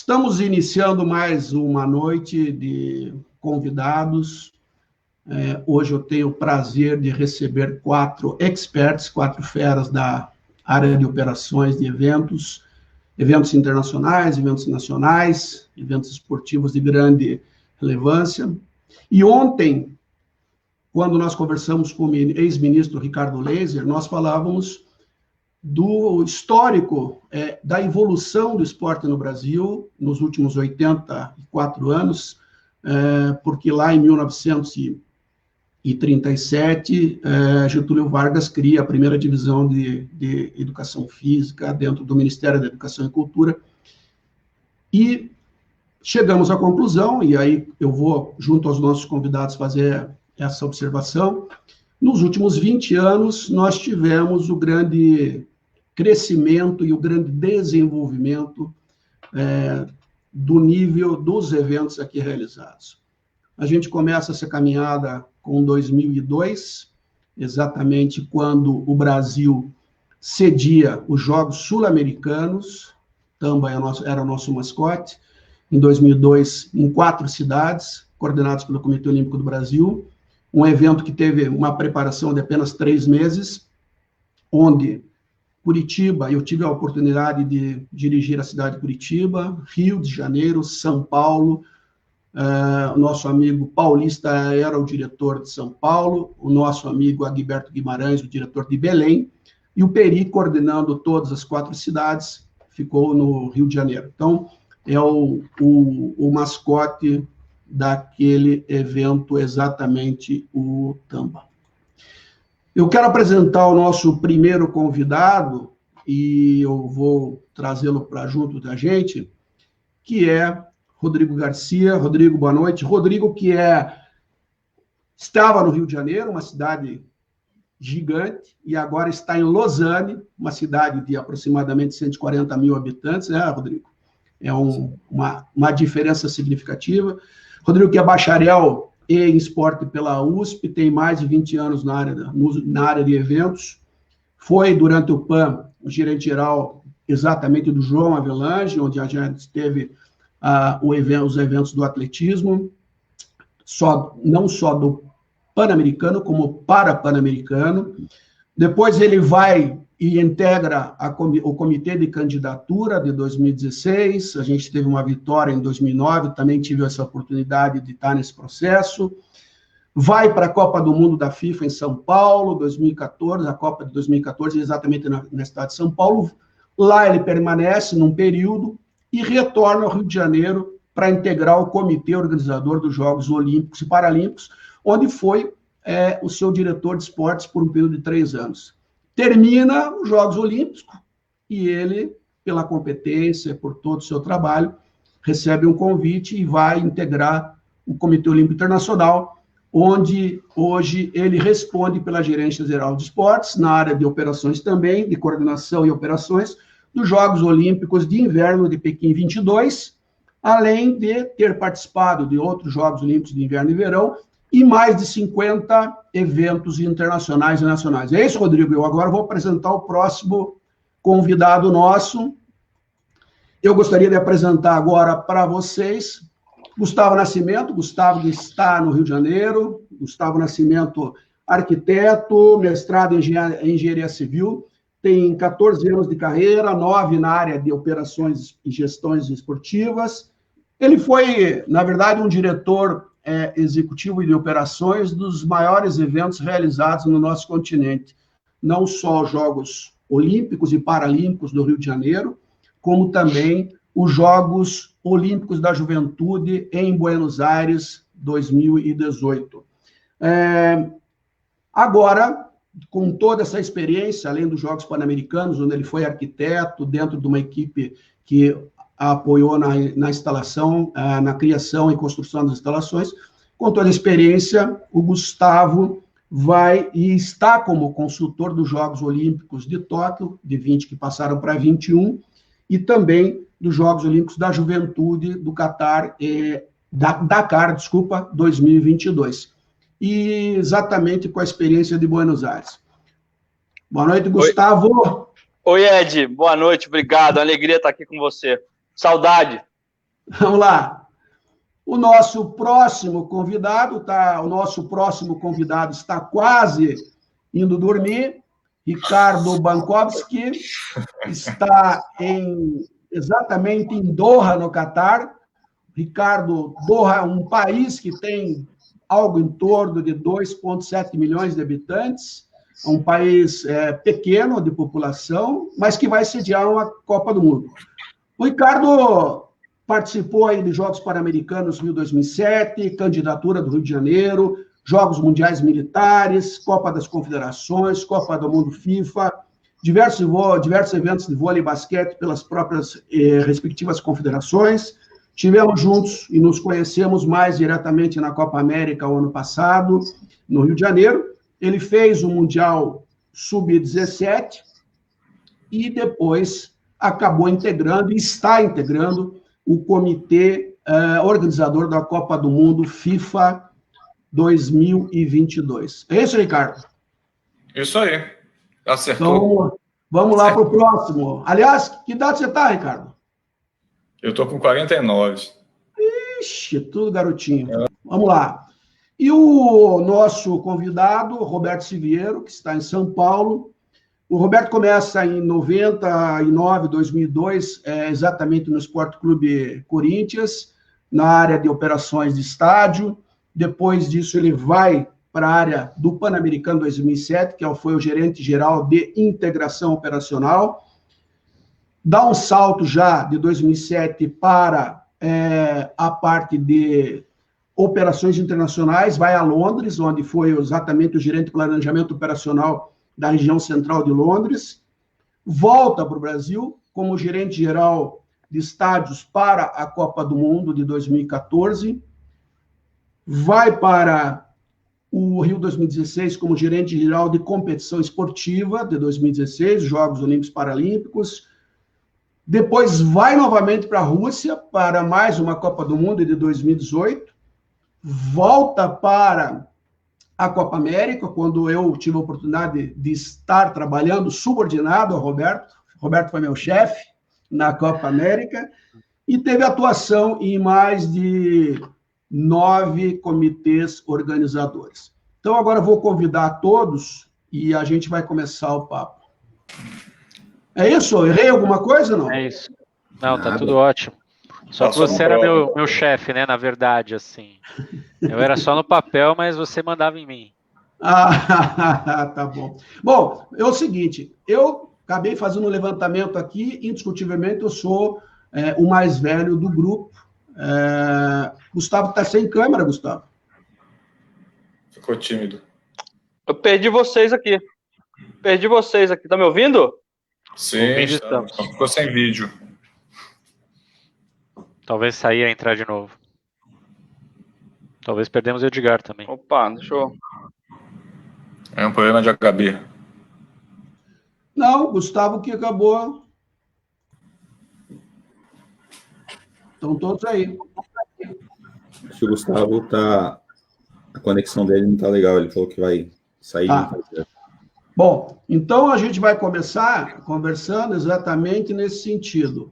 Estamos iniciando mais uma noite de convidados. Hoje eu tenho o prazer de receber 4 experts, 4 feras da área de operações de eventos internacionais, eventos nacionais, eventos esportivos de grande relevância. E ontem, quando nós conversamos com o ex-ministro Ricardo Leyser, nós falávamos do histórico da evolução do esporte no Brasil nos últimos 84 anos, porque lá em 1937, Getúlio Vargas cria a primeira divisão de educação física dentro do Ministério da Educação e Cultura, e chegamos à conclusão, e aí eu vou, junto aos nossos convidados, fazer essa observação. Nos últimos 20 anos, nós tivemos o grande crescimento e o grande desenvolvimento do nível dos eventos aqui realizados. A gente começa essa caminhada com 2002, exatamente quando o Brasil cedia os Jogos Sul-Americanos, Tamba era o nosso mascote, em 2002, em 4 cidades, coordenados pelo Comitê Olímpico do Brasil, um evento que teve uma preparação de apenas 3 meses, onde Curitiba, eu tive a oportunidade de dirigir a cidade de Curitiba, Rio de Janeiro, São Paulo, o nosso amigo Paulista era o diretor de São Paulo, o nosso amigo Agberto Guimarães, o diretor de Belém, e o Peri, coordenando todas as 4 cidades, ficou no Rio de Janeiro. Então, é o mascote daquele evento, exatamente o Tamba. Eu quero apresentar o nosso primeiro convidado, e eu vou trazê-lo para junto da gente, que é Rodrigo Garcia. Rodrigo, boa noite. Rodrigo, que estava no Rio de Janeiro, uma cidade gigante, e agora está em Lausanne, uma cidade de aproximadamente 140 mil habitantes, né, Rodrigo? É uma diferença significativa. Rodrigo, que é bacharel em esporte pela USP, tem mais de 20 anos na área de eventos, foi, durante o PAN, o gerente-geral exatamente do João Avelange, onde a gente teve os eventos do atletismo, não só do Pan-Americano, como para-Pan-Americano. Depois ele vai e integra o comitê de candidatura de 2016, a gente teve uma vitória em 2009, também tive essa oportunidade de estar nesse processo. Vai para a Copa do Mundo da FIFA em São Paulo, 2014, a Copa de 2014, exatamente na cidade de São Paulo. Lá ele permanece num período e retorna ao Rio de Janeiro para integrar o comitê organizador dos Jogos Olímpicos e Paralímpicos, onde foi o seu diretor de esportes por um período de 3 anos. Termina os Jogos Olímpicos e ele, pela competência, por todo o seu trabalho, recebe um convite e vai integrar o Comitê Olímpico Internacional, onde hoje ele responde pela Gerência Geral de Esportes, na área de operações também, de coordenação e operações, dos Jogos Olímpicos de Inverno de Pequim 22, além de ter participado de outros Jogos Olímpicos de Inverno e Verão, e mais de 50 eventos internacionais e nacionais. É isso, Rodrigo. Eu agora vou apresentar o próximo convidado nosso. Eu gostaria de apresentar agora para vocês Gustavo Nascimento. Gustavo, que está no Rio de Janeiro. Gustavo Nascimento, arquiteto, mestrado em engenharia civil, tem 14 anos de carreira, 9 na área de operações e gestões esportivas. Ele foi, na verdade, um diretor executivo de operações dos maiores eventos realizados no nosso continente, não só os Jogos Olímpicos e Paralímpicos do Rio de Janeiro, como também os Jogos Olímpicos da Juventude em Buenos Aires, 2018. Agora, com toda essa experiência, além dos Jogos Pan-Americanos, onde ele foi arquiteto dentro de uma equipe que apoiou na instalação, na criação e construção das instalações. Com toda a experiência, o Gustavo vai e está como consultor dos Jogos Olímpicos de Tóquio, de 20 que passaram para 21, e também dos Jogos Olímpicos da Juventude do Dakar, 2022. E exatamente com a experiência de Buenos Aires. Boa noite, Gustavo. Oi, Ed. Boa noite, obrigado. Alegria estar aqui com você. Saudade. Vamos lá. O nosso próximo convidado está quase indo dormir. Ricardo Bankowski está exatamente em Doha, no Catar. Ricardo, Doha é um país que tem algo em torno de 2,7 milhões de habitantes, é um país pequeno de população, mas que vai sediar uma Copa do Mundo. O Ricardo participou aí de Jogos Pan-Americanos Rio 2007, candidatura do Rio de Janeiro, Jogos Mundiais Militares, Copa das Confederações, Copa do Mundo FIFA, diversos eventos de vôlei e basquete pelas próprias respectivas confederações. Tivemos juntos e nos conhecemos mais diretamente na Copa América o ano passado, no Rio de Janeiro. Ele fez o Mundial Sub-17 e depois acabou integrando e está integrando o comitê organizador da Copa do Mundo FIFA 2022. É isso, Ricardo? Isso aí. Acertou. Então, vamos lá para o próximo. Aliás, que idade você está, Ricardo? Eu estou com 49. Ixi, tudo garotinho. Vamos lá. E o nosso convidado, Roberto Siviero, que está em São Paulo. O Roberto começa em 99, 2002, exatamente no Sport Clube Corinthians, na área de operações de estádio. Depois disso, ele vai para a área do Pan-Americano 2007, que foi o gerente geral de integração operacional. Dá um salto já de 2007 para a parte de operações internacionais, vai a Londres, onde foi exatamente o gerente de planejamento operacional da região central de Londres, volta para o Brasil como gerente geral de estádios para a Copa do Mundo de 2014, vai para o Rio 2016 como gerente geral de competição esportiva de 2016, Jogos Olímpicos Paralímpicos, depois vai novamente para a Rússia para mais uma Copa do Mundo de 2018, volta para a Copa América, quando eu tive a oportunidade de estar trabalhando subordinado ao Roberto. Roberto foi meu chefe na Copa América e teve atuação em mais de 9 comitês organizadores. Então, agora eu vou convidar a todos e a gente vai começar o papo. É isso? Errei alguma coisa, não? É isso. Não, tá tudo ótimo. Só que você era meu chefe, né, na verdade, assim. Eu era só no papel, mas você mandava em mim. Ah, tá bom. Bom, é o seguinte, eu acabei fazendo um levantamento aqui, indiscutivelmente eu sou o mais velho do grupo. Gustavo está sem câmera, Gustavo. Ficou tímido. Eu perdi vocês aqui. Tá me ouvindo? Sim, estamos. Ficou sem vídeo. Talvez sair e entrar de novo. Talvez perdemos o Edgar também. Opa, deixa eu... É um problema de HB. Não, Gustavo que acabou. Estão todos aí. Acho que o Gustavo tá... A conexão dele não tá legal. Ele falou que vai sair. Bom, então a gente vai começar conversando exatamente nesse sentido.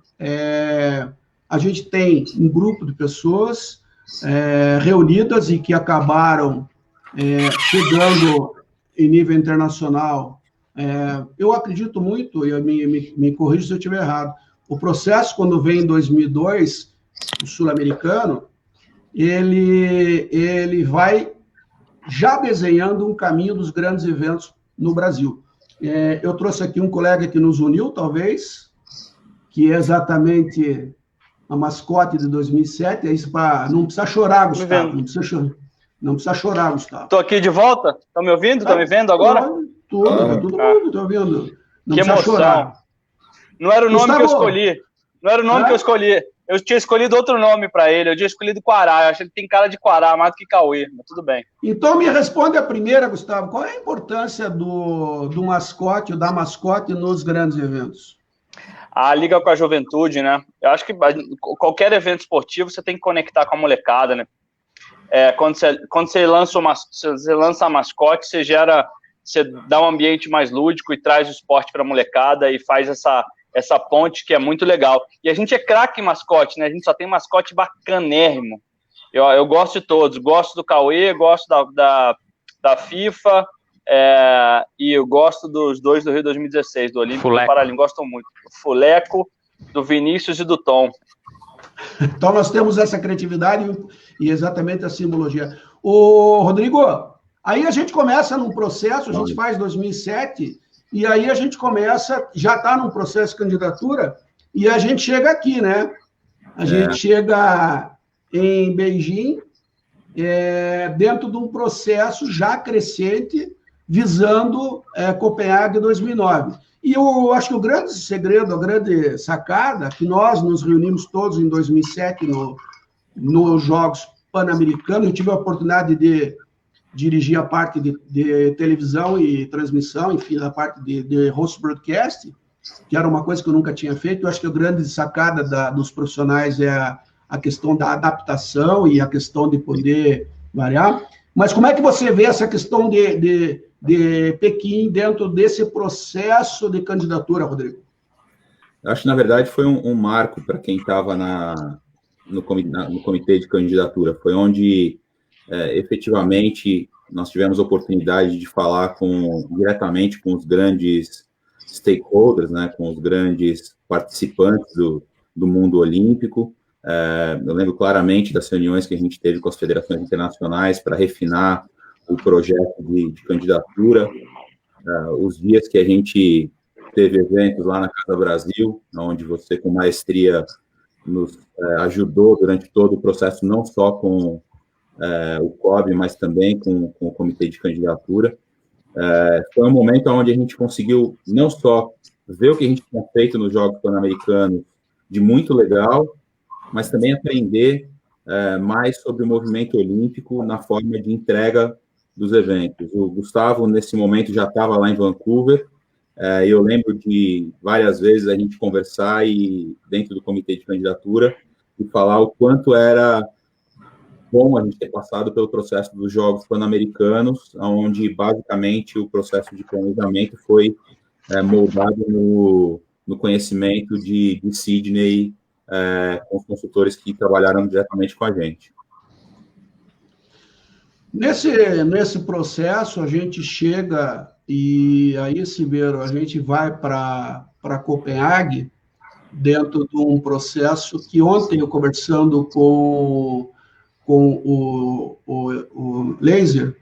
A gente tem um grupo de pessoas reunidas e que acabaram chegando em nível internacional. Eu acredito muito, e me corrija se eu estiver errado, o processo, quando vem em 2002, o sul-americano, ele vai já desenhando um caminho dos grandes eventos no Brasil. Eu trouxe aqui um colega que nos uniu, talvez, que é exatamente a mascote de 2007, é isso para... Não precisa chorar, Gustavo, não precisa chorar, Gustavo. Tô aqui de volta? Estão me ouvindo? Estão me vendo agora? Todo mundo está ouvindo. Não que emoção. Chorar. Não era o nome Gustavo, que eu escolhi. Não era o nome que eu escolhi. Eu tinha escolhido outro nome para ele. Eu tinha escolhido Quará. Eu acho que ele tem cara de Quará, mais do que Cauê, mas tudo bem. Então, me responde a primeira, Gustavo. Qual é a importância do mascote, ou da mascote, nos grandes eventos? A liga com a juventude, né? Eu acho que qualquer evento esportivo você tem que conectar com a molecada, né? Quando você lança a mascote, você dá um ambiente mais lúdico e traz o esporte para a molecada e faz essa ponte que é muito legal. E a gente é craque em mascote, né? A gente só tem mascote bacanérrimo. Eu gosto de todos, gosto do Cauê, gosto da FIFA, e eu gosto dos dois do Rio 2016, do Olímpico e do Paralímpico, gosto muito. Do Fuleco, do Vinícius e do Tom. Então nós temos essa criatividade e exatamente a simbologia. Ô, Rodrigo, aí a gente começa num processo, a gente faz 2007, e aí a gente começa, já está num processo de candidatura, e a gente chega aqui, né? A gente chega em Beijing, dentro de um processo já crescente, visando Copenhague 2009. E eu acho que o grande segredo, a grande sacada, que nós nos reunimos todos em 2007 nos Jogos Pan-Americanos, eu tive a oportunidade de dirigir a parte de televisão e transmissão, enfim, a parte de host broadcast, que era uma coisa que eu nunca tinha feito. Eu acho que a grande sacada dos profissionais é a questão da adaptação e a questão de poder variar. Mas como é que você vê essa questão de Pequim dentro desse processo de candidatura, Rodrigo? Eu acho que, na verdade, foi um marco para quem estava no comitê de candidatura. Foi onde, efetivamente, nós tivemos oportunidade de falar diretamente com os grandes stakeholders, né, com os grandes participantes do mundo olímpico. Eu lembro claramente das reuniões que a gente teve com as federações internacionais para refinar o projeto de candidatura, os dias que a gente teve eventos lá na Casa Brasil, onde você, com maestria, nos ajudou durante todo o processo, não só com o COB, mas também com o comitê de candidatura. Foi um momento onde a gente conseguiu não só ver o que a gente tinha feito nos Jogos Pan-Americanos de muito legal, mas também aprender mais sobre o movimento olímpico na forma de entrega dos eventos. O Gustavo, nesse momento, já estava lá em Vancouver, e eu lembro de várias vezes a gente conversar dentro do comitê de candidatura e falar o quanto era bom a gente ter passado pelo processo dos Jogos Pan-Americanos, onde, basicamente, o processo de planejamento foi moldado no conhecimento de Sydney, com os consultores que trabalharam diretamente com a gente. Nesse processo, a gente chega e aí, Silveiro, a gente vai para Copenhague dentro de um processo que ontem eu conversando com o Laser,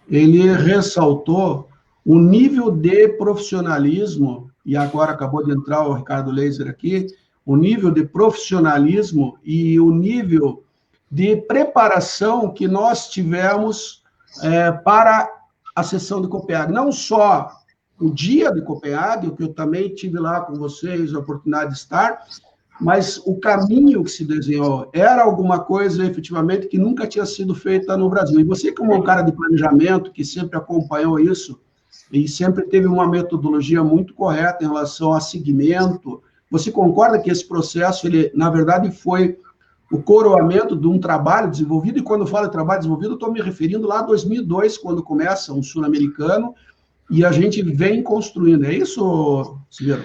ele ressaltou o nível de profissionalismo, e agora acabou de entrar o Ricardo Laser aqui, o nível de profissionalismo e o nível de preparação que nós tivemos para a sessão de Copenhague. Não só o dia de Copenhague, que eu também tive lá com vocês, a oportunidade de estar, mas o caminho que se desenhou era alguma coisa, efetivamente, que nunca tinha sido feita no Brasil. E você, como um cara de planejamento, que sempre acompanhou isso, e sempre teve uma metodologia muito correta em relação a segmento, você concorda que esse processo, ele, na verdade, foi o coroamento de um trabalho desenvolvido? E quando eu falo de trabalho desenvolvido, eu estou me referindo lá a 2002, quando começa um sul-americano, e a gente vem construindo. É isso, Silveiro?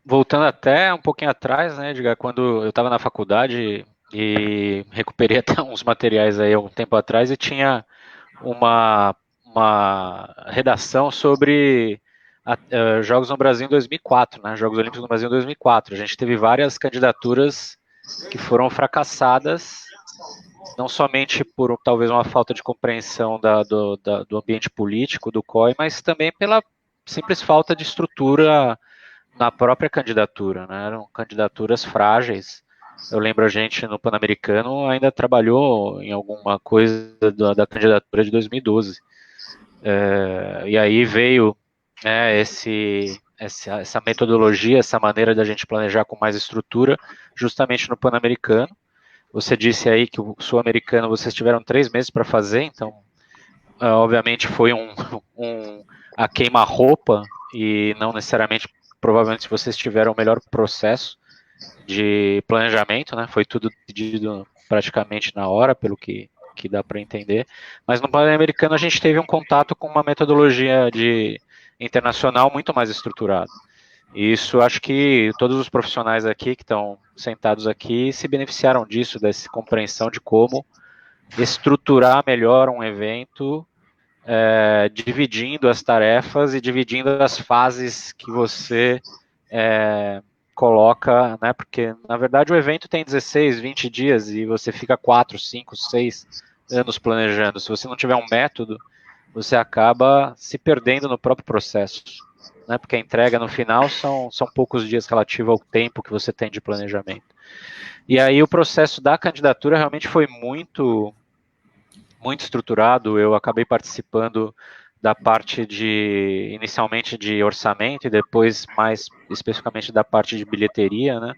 Voltando até um pouquinho atrás, né, Edgar, quando eu estava na faculdade e recuperei até uns materiais aí há um tempo atrás e tinha uma redação sobre Jogos no Brasil em 2004, né, Jogos Olímpicos no Brasil em 2004. A gente teve várias candidaturas que foram fracassadas, não somente por talvez uma falta de compreensão do ambiente político do COI, mas também pela simples falta de estrutura na própria candidatura, né? Eram candidaturas frágeis. Eu lembro, a gente no Pan-Americano ainda trabalhou em alguma coisa da candidatura de 2012. E aí veio essa metodologia, essa maneira da gente planejar com mais estrutura, justamente no Pan-Americano. Você disse aí que o Sul-Americano vocês tiveram 3 meses para fazer, então, obviamente, foi a queima-roupa e não necessariamente, provavelmente, vocês tiveram o melhor processo de planejamento, né? Foi tudo pedido praticamente na hora, pelo que dá para entender. Mas no Pan-Americano a gente teve um contato com uma metodologia internacional muito mais estruturada. E isso, acho que todos os profissionais aqui que estão sentados aqui se beneficiaram disso, dessa compreensão de como estruturar melhor um evento, dividindo as tarefas e dividindo as fases que você coloca, né? Porque, na verdade, o evento tem 16, 20 dias e você fica 4, 5, 6 anos planejando. Se você não tiver um método, você acaba se perdendo no próprio processo, né? Porque a entrega no final são poucos dias relativo ao tempo que você tem de planejamento. E aí o processo da candidatura realmente foi muito estruturado. Eu acabei participando da parte inicialmente de orçamento e depois mais especificamente da parte de bilheteria, né?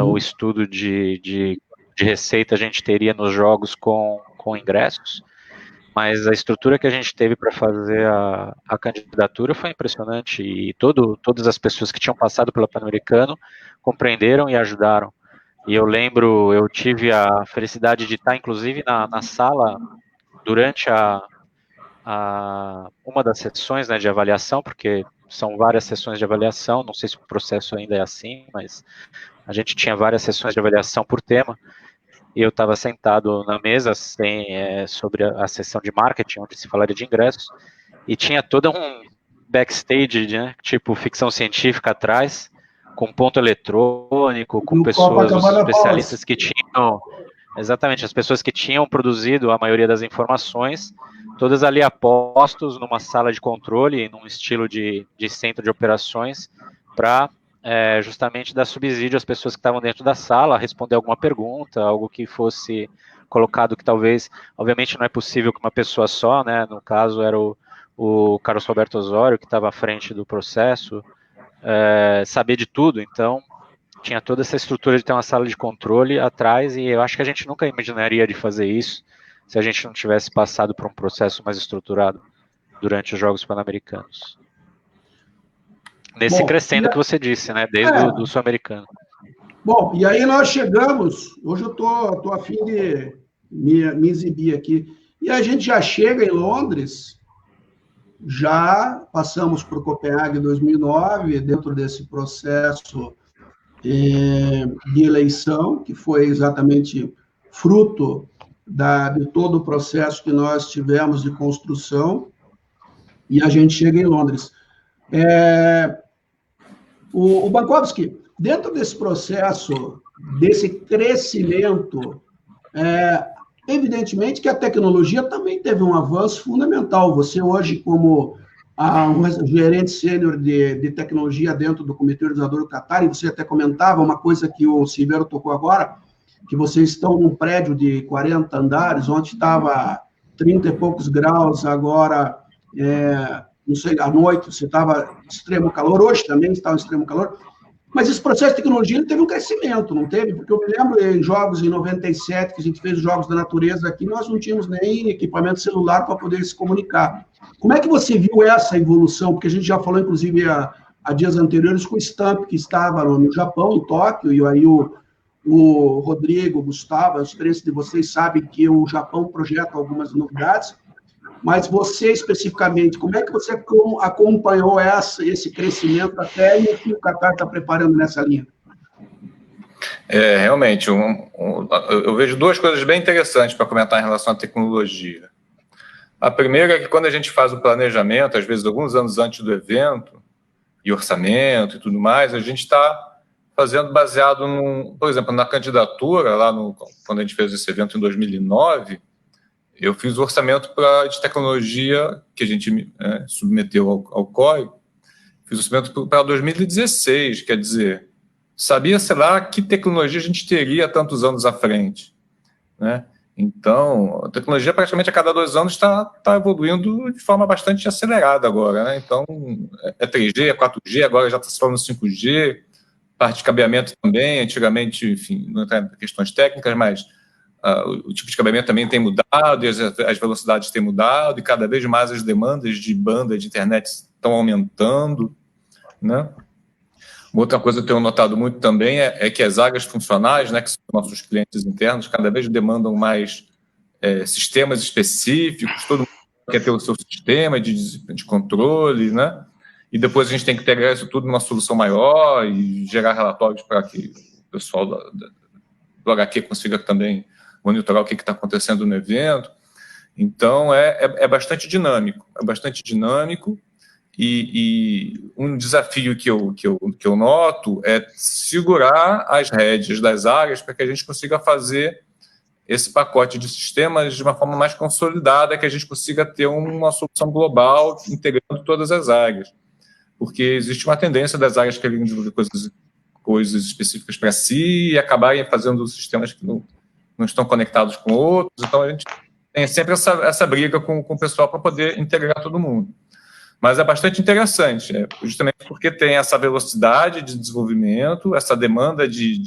O estudo de receita a gente teria nos jogos com ingressos, mas a estrutura que a gente teve para fazer a candidatura foi impressionante e todas as pessoas que tinham passado pelo Pan-Americano compreenderam e ajudaram. E eu lembro, eu tive a felicidade de estar, inclusive, na sala durante uma das sessões, né, de avaliação, porque são várias sessões de avaliação, não sei se o processo ainda é assim, mas a gente tinha várias sessões de avaliação por tema, e eu estava sentado na mesa sobre a sessão de marketing, onde se falaria de ingressos, e tinha todo um backstage, né, tipo ficção científica atrás, com ponto eletrônico, com pessoas, os especialistas que tinham, exatamente, as pessoas que tinham produzido a maioria das informações, todas ali apostos numa sala de controle, num estilo de centro de operações, para justamente dar subsídio às pessoas que estavam dentro da sala, responder alguma pergunta, algo que fosse colocado que talvez, obviamente não é possível que uma pessoa só, né, no caso era o Carlos Roberto Osório, que estava à frente do processo, saber de tudo, então tinha toda essa estrutura de ter uma sala de controle atrás, e eu acho que a gente nunca imaginaria de fazer isso se a gente não tivesse passado por um processo mais estruturado durante os Jogos Pan-Americanos. Nesse crescendo que você disse, né, desde o Sul-Americano. Bom, e aí nós chegamos, hoje eu tô a fim de me exibir aqui, e a gente já chega em Londres, já passamos por Copenhague em 2009, dentro desse processo de eleição, que foi exatamente fruto de todo o processo que nós tivemos de construção, e a gente chega em Londres. O Bankowski, dentro desse processo, desse crescimento, evidentemente que a tecnologia também teve um avanço fundamental. Você hoje, como um gerente sênior de tecnologia dentro do Comitê Organizador do Qatar, e você até comentava uma coisa que o Silveiro tocou agora, que vocês estão num prédio de 40 andares, onde estava 30 e poucos graus, agora, não sei, à noite você estava extremo calor, hoje também está em extremo calor, mas esse processo de tecnologia ele teve um crescimento, não teve? Porque eu me lembro em jogos em 97, que a gente fez os Jogos da Natureza aqui, nós não tínhamos nem equipamento celular para poder se comunicar. Como é que você viu essa evolução? Porque a gente já falou, inclusive, há dias anteriores com o Stamp, que estava no Japão, em Tóquio, e aí o Rodrigo, o Gustavo, os três de vocês sabem que o Japão projeta algumas novidades, mas você, especificamente, como é que você acompanhou esse crescimento até e o que o Qatar está preparando nessa linha? Realmente, eu vejo duas coisas bem interessantes para comentar em relação à tecnologia. A primeira é que quando a gente faz o planejamento, às vezes alguns anos antes do evento, e orçamento e tudo mais, a gente está fazendo baseado, por exemplo, na candidatura, quando a gente fez esse evento em 2009, eu fiz o orçamento de tecnologia que a gente submeteu ao COI, fiz o orçamento para 2016, quer dizer, sabia, sei lá, que tecnologia a gente teria tantos anos à frente, né? Então, a tecnologia praticamente a cada 2 anos está evoluindo de forma bastante acelerada agora, né? Então, é 3G, é 4G, agora já está se falando 5G, parte de cabeamento também, antigamente, enfim, não tem questões técnicas, mas o tipo de cabeamento também tem mudado, e as velocidades têm mudado, e cada vez mais as demandas de banda de internet estão aumentando, né? Uma outra coisa que eu tenho notado muito também é que as áreas funcionais, né, que são nossos clientes internos, cada vez demandam mais sistemas específicos, todo mundo quer ter o seu sistema de controle, né? e depois a gente tem que integrar isso tudo numa solução maior e gerar relatórios para que o pessoal do HQ consiga também monitorar o que está acontecendo no evento. Então, é bastante dinâmico. E um desafio que eu noto é segurar as rédeas das áreas para que a gente consiga fazer esse pacote de sistemas de uma forma mais consolidada, que a gente consiga ter uma solução global integrando todas as áreas. Porque existe uma tendência das áreas quererem desenvolver coisas específicas para si e acabarem fazendo sistemas que não estão conectados com outros. Então, a gente tem sempre essa briga com o pessoal para poder integrar todo mundo. Mas é bastante interessante, justamente porque tem essa velocidade de desenvolvimento, essa demanda de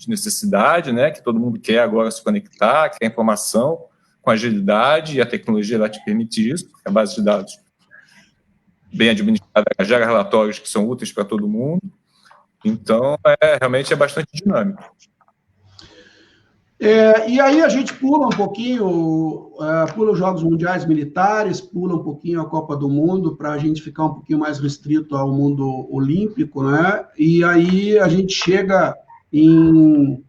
necessidade, né, que todo mundo quer agora se conectar, quer informação com agilidade, e a tecnologia ela te permite isso, porque a base de dados bem administrada gera relatórios que são úteis para todo mundo. Então, realmente é bastante dinâmico. E aí a gente pula um pouquinho, pula os Jogos Mundiais Militares, pula um pouquinho a Copa do Mundo, para a gente ficar um pouquinho mais restrito ao mundo olímpico, né? E aí a gente chega em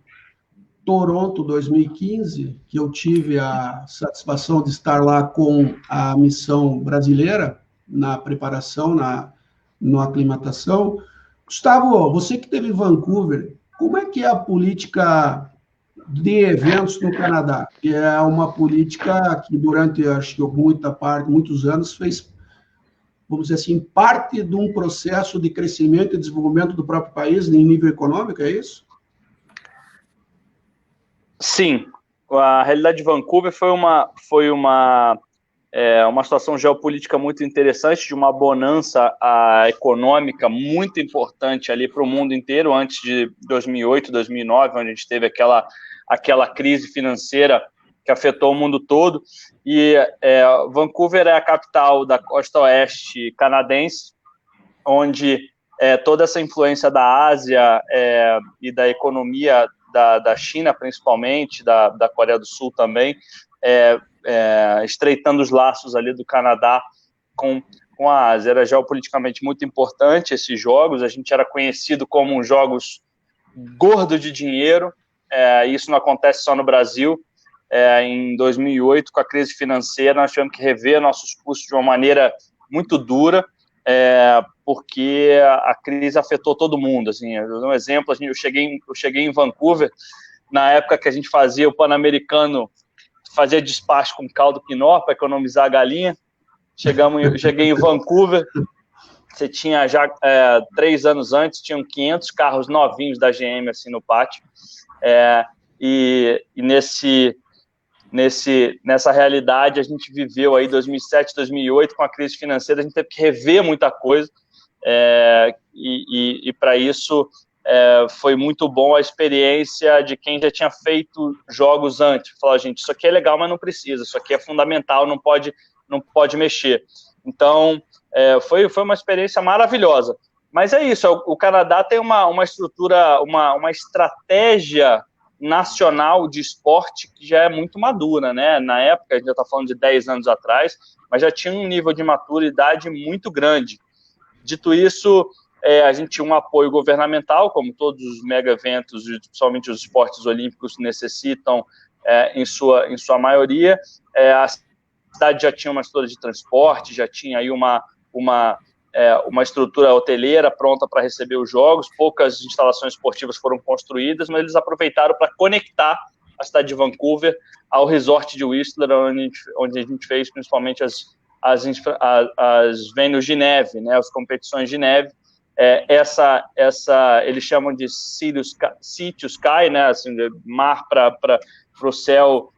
Toronto 2015, que eu tive a satisfação de estar lá com a missão brasileira na preparação, na aclimatação. Gustavo, você que esteve em Vancouver, como é que é a política de eventos no Canadá? Que é uma política que durante, acho que muitos anos fez, vamos dizer assim, parte de um processo de crescimento e desenvolvimento do próprio país em nível econômico, é isso? Sim, a realidade de Vancouver foi uma situação geopolítica muito interessante, de uma bonança econômica muito importante ali para o mundo inteiro, antes de 2008, 2009, onde a gente teve aquela crise financeira que afetou o mundo todo. E Vancouver é a capital da costa oeste canadense, onde toda essa influência da Ásia e da economia da China, principalmente, da Coreia do Sul também, estreitando os laços ali do Canadá com a Ásia. Era geopoliticamente muito importante esses jogos, a gente era conhecido como jogos gordo de dinheiro, isso não acontece só no Brasil. Em 2008, com a crise financeira, nós tivemos que rever nossos custos de uma maneira muito dura, porque a crise afetou todo mundo. Assim, eu dou um exemplo, eu cheguei em Vancouver, na época que a gente fazia o Pan-Americano, fazia despacho com caldo quinó para economizar a galinha. Cheguei em Vancouver, você tinha já 3 anos antes, tinham 500 carros novinhos da GM assim no pátio, e nessa realidade a gente viveu aí 2007, 2008 com a crise financeira, a gente teve que rever muita coisa, e para isso foi muito bom a experiência de quem já tinha feito jogos antes. Falou, gente, isso aqui é legal, mas não precisa, isso aqui é fundamental, não pode mexer. Então, foi uma experiência maravilhosa. Mas é isso, o Canadá tem uma estrutura, uma estratégia nacional de esporte que já é muito madura, né? Na época, a gente já está falando de 10 anos atrás, mas já tinha um nível de maturidade muito grande. Dito isso, a gente tinha um apoio governamental, como todos os mega eventos, principalmente os esportes olímpicos, necessitam em sua maioria. A cidade já tinha uma estrutura de transporte, já tinha aí uma estrutura hoteleira pronta para receber os jogos, poucas instalações esportivas foram construídas, mas eles aproveitaram para conectar a cidade de Vancouver ao resort de Whistler, onde a gente fez principalmente as venues de neve, né, as competições de neve. Eles chamam de sea to sky, né, assim, de mar para o céu,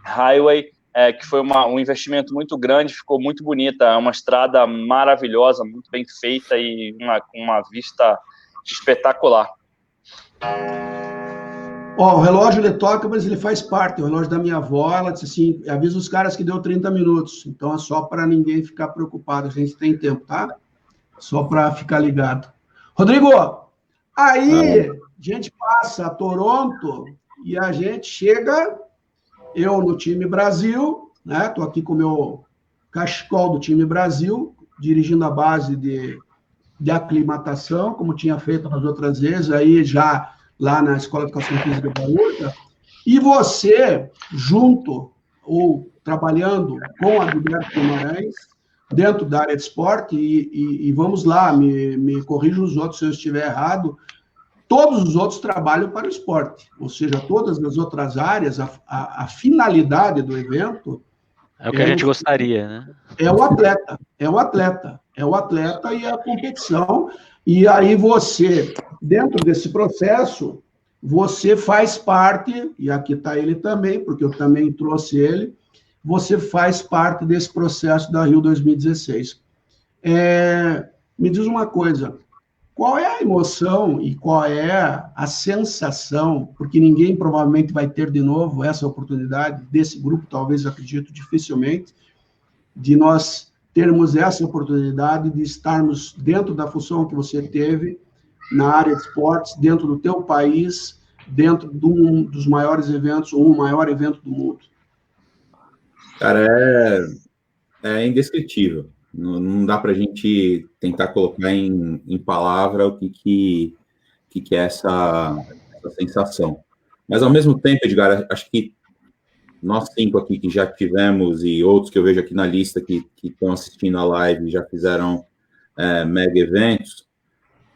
highway, que foi um investimento muito grande, ficou muito bonita, é uma estrada maravilhosa, muito bem feita e uma vista espetacular. O relógio ele toca, mas ele faz parte, o relógio da minha avó, ela disse assim, avisa os caras que deu 30 minutos, então é só para ninguém ficar preocupado, a gente tem tempo, tá? Só para ficar ligado. Rodrigo, aí a gente passa a Toronto e a gente chega, eu no time Brasil, né? Estou aqui com o meu cachecol do time Brasil, dirigindo a base de aclimatação, como tinha feito nas outras vezes, aí já lá na Escola de Educação Física da URCA, e você, junto ou trabalhando com a Adalberto Guimarães, dentro da área de esporte, e vamos lá, me corrijam os outros se eu estiver errado, todos os outros trabalham para o esporte, ou seja, todas as outras áreas, a finalidade do evento... É o que a gente gostaria, né? É o atleta e a competição, e aí você, dentro desse processo, você faz parte, e aqui está ele também, porque eu também trouxe ele, você faz parte desse processo da Rio 2016. Me diz uma coisa, qual é a emoção e qual é a sensação, porque ninguém provavelmente vai ter de novo essa oportunidade, desse grupo, talvez, acredito, dificilmente, de nós termos essa oportunidade de estarmos dentro da função que você teve na área de esportes, dentro do teu país, dentro de um dos maiores eventos, ou o maior evento do mundo. Cara, é indescritível. Não dá para a gente tentar colocar em palavra o que é essa sensação. Mas, ao mesmo tempo, Edgar, acho que nós 5 aqui que já tivemos, e outros que eu vejo aqui na lista que estão assistindo a live já fizeram mega eventos,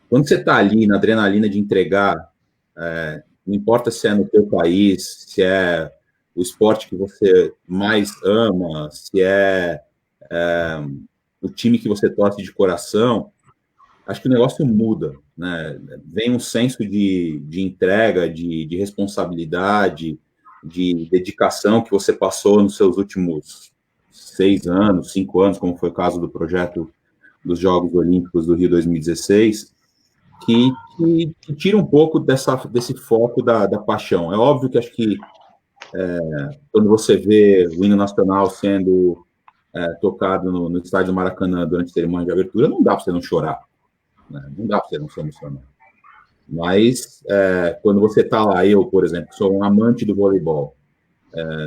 quando você está ali na adrenalina de entregar, não importa se é no teu país, se é o esporte que você mais ama, se é o time que você torce de coração, acho que o negócio muda, né? Vem um senso de entrega, de responsabilidade, de dedicação que você passou nos seus últimos 6 anos, 5 anos, como foi o caso do projeto dos Jogos Olímpicos do Rio 2016, que tira um pouco desse foco da paixão. É óbvio que acho que quando você vê o hino nacional sendo tocado no estádio do Maracanã durante a cerimônia de abertura, não dá para você não chorar, né? Não dá para você não se emocionar. Mas, quando você está lá, eu, por exemplo, que sou um amante do voleibol,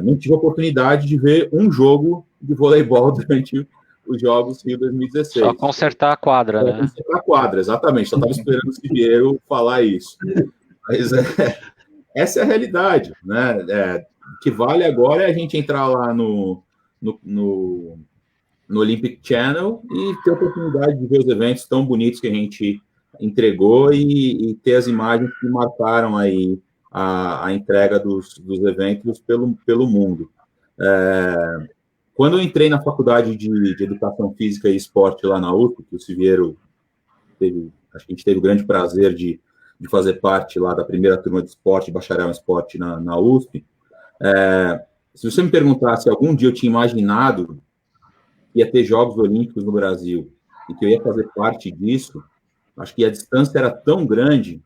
não tive a oportunidade de ver um jogo de voleibol durante os Jogos Rio 2016. Só consertar a quadra, né? Consertar a quadra, exatamente. Só estava esperando o Siviero falar isso. Mas essa é a realidade, né? O que vale agora é a gente entrar lá no Olympic Channel e ter a oportunidade de ver os eventos tão bonitos que a gente entregou e ter as imagens que marcaram aí a entrega dos eventos pelo mundo. Quando eu entrei na faculdade de Educação Física e Esporte lá na USP, que o Siviero acho que a gente teve o grande prazer de fazer parte lá da primeira turma de esporte, bacharel em esporte na USP, se você me perguntasse se algum dia eu tinha imaginado que ia ter Jogos Olímpicos no Brasil e que eu ia fazer parte disso, acho que a distância era tão grande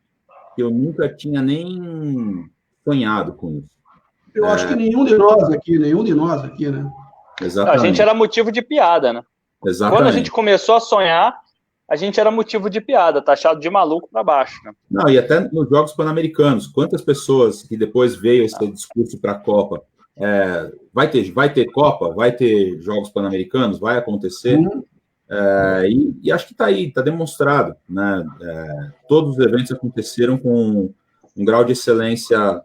que eu nunca tinha nem sonhado com isso. Eu acho que nenhum de nós aqui, né? Exatamente. A gente era motivo de piada, né? Exatamente. Quando a gente começou a sonhar, a gente era motivo de piada, taxado de maluco para baixo, né? Não, e até nos Jogos Pan-Americanos, quantas pessoas que depois veio esse discurso para a Copa, vai ter Copa, vai ter Jogos Pan-Americanos, vai acontecer, e acho que está aí, está demonstrado, né? Todos os eventos aconteceram com um grau de excelência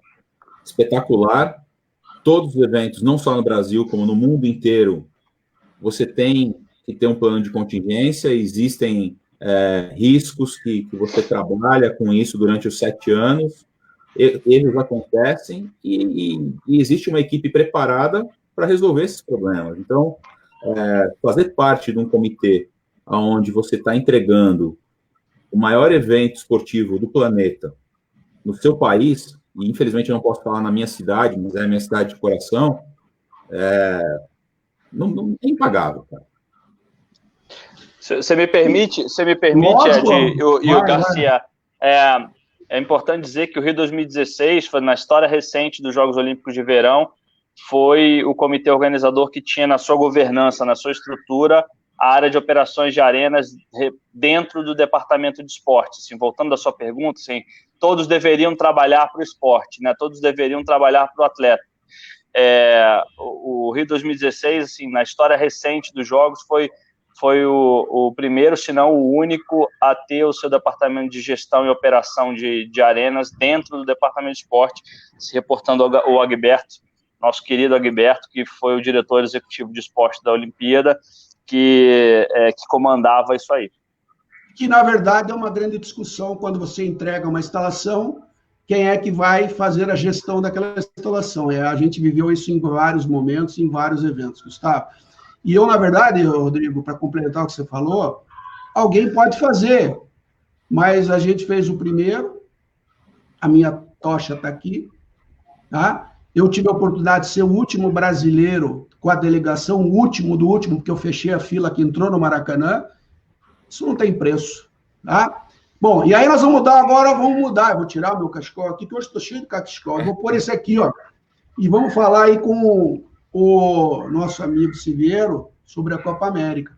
espetacular. Todos os eventos, não só no Brasil, como no mundo inteiro, você tem que ter um plano de contingência, existem riscos que você trabalha com isso durante os 7 anos, eles acontecem e existe uma equipe preparada para resolver esses problemas. Então, fazer parte de um comitê onde você está entregando o maior evento esportivo do planeta no seu país, e infelizmente eu não posso falar na minha cidade, mas é a minha cidade de coração, não é impagável, cara. Você me permite, Ed, e o Garcia, é importante dizer que o Rio 2016, foi na história recente dos Jogos Olímpicos de Verão, foi o comitê organizador que tinha na sua governança, na sua estrutura, a área de operações de arenas dentro do departamento de esporte. Assim, voltando à sua pergunta, assim, todos deveriam trabalhar para o esporte, né? Todos deveriam trabalhar para o atleta. O Rio 2016, assim, na história recente dos Jogos, foi o primeiro, se não o único, a ter o seu departamento de gestão e operação de arenas dentro do departamento de esporte, se reportando ao Agberto, nosso querido Agberto, que foi o diretor executivo de esporte da Olimpíada, que comandava isso aí. Que, na verdade, é uma grande discussão quando você entrega uma instalação, quem é que vai fazer a gestão daquela instalação. A gente viveu isso em vários momentos, em vários eventos, Gustavo. E eu, na verdade, Rodrigo, para complementar o que você falou, alguém pode fazer, mas a gente fez o primeiro, a minha tocha está aqui, tá? Eu tive a oportunidade de ser o último brasileiro com a delegação, o último do último, porque eu fechei a fila que entrou no Maracanã. Isso não tem preço, tá? Bom, e aí nós vamos mudar agora, eu vou tirar o meu cachecol aqui, que hoje estou cheio de cachecol, eu vou pôr esse aqui, ó, e vamos falar aí com o nosso amigo Siviero sobre a Copa América.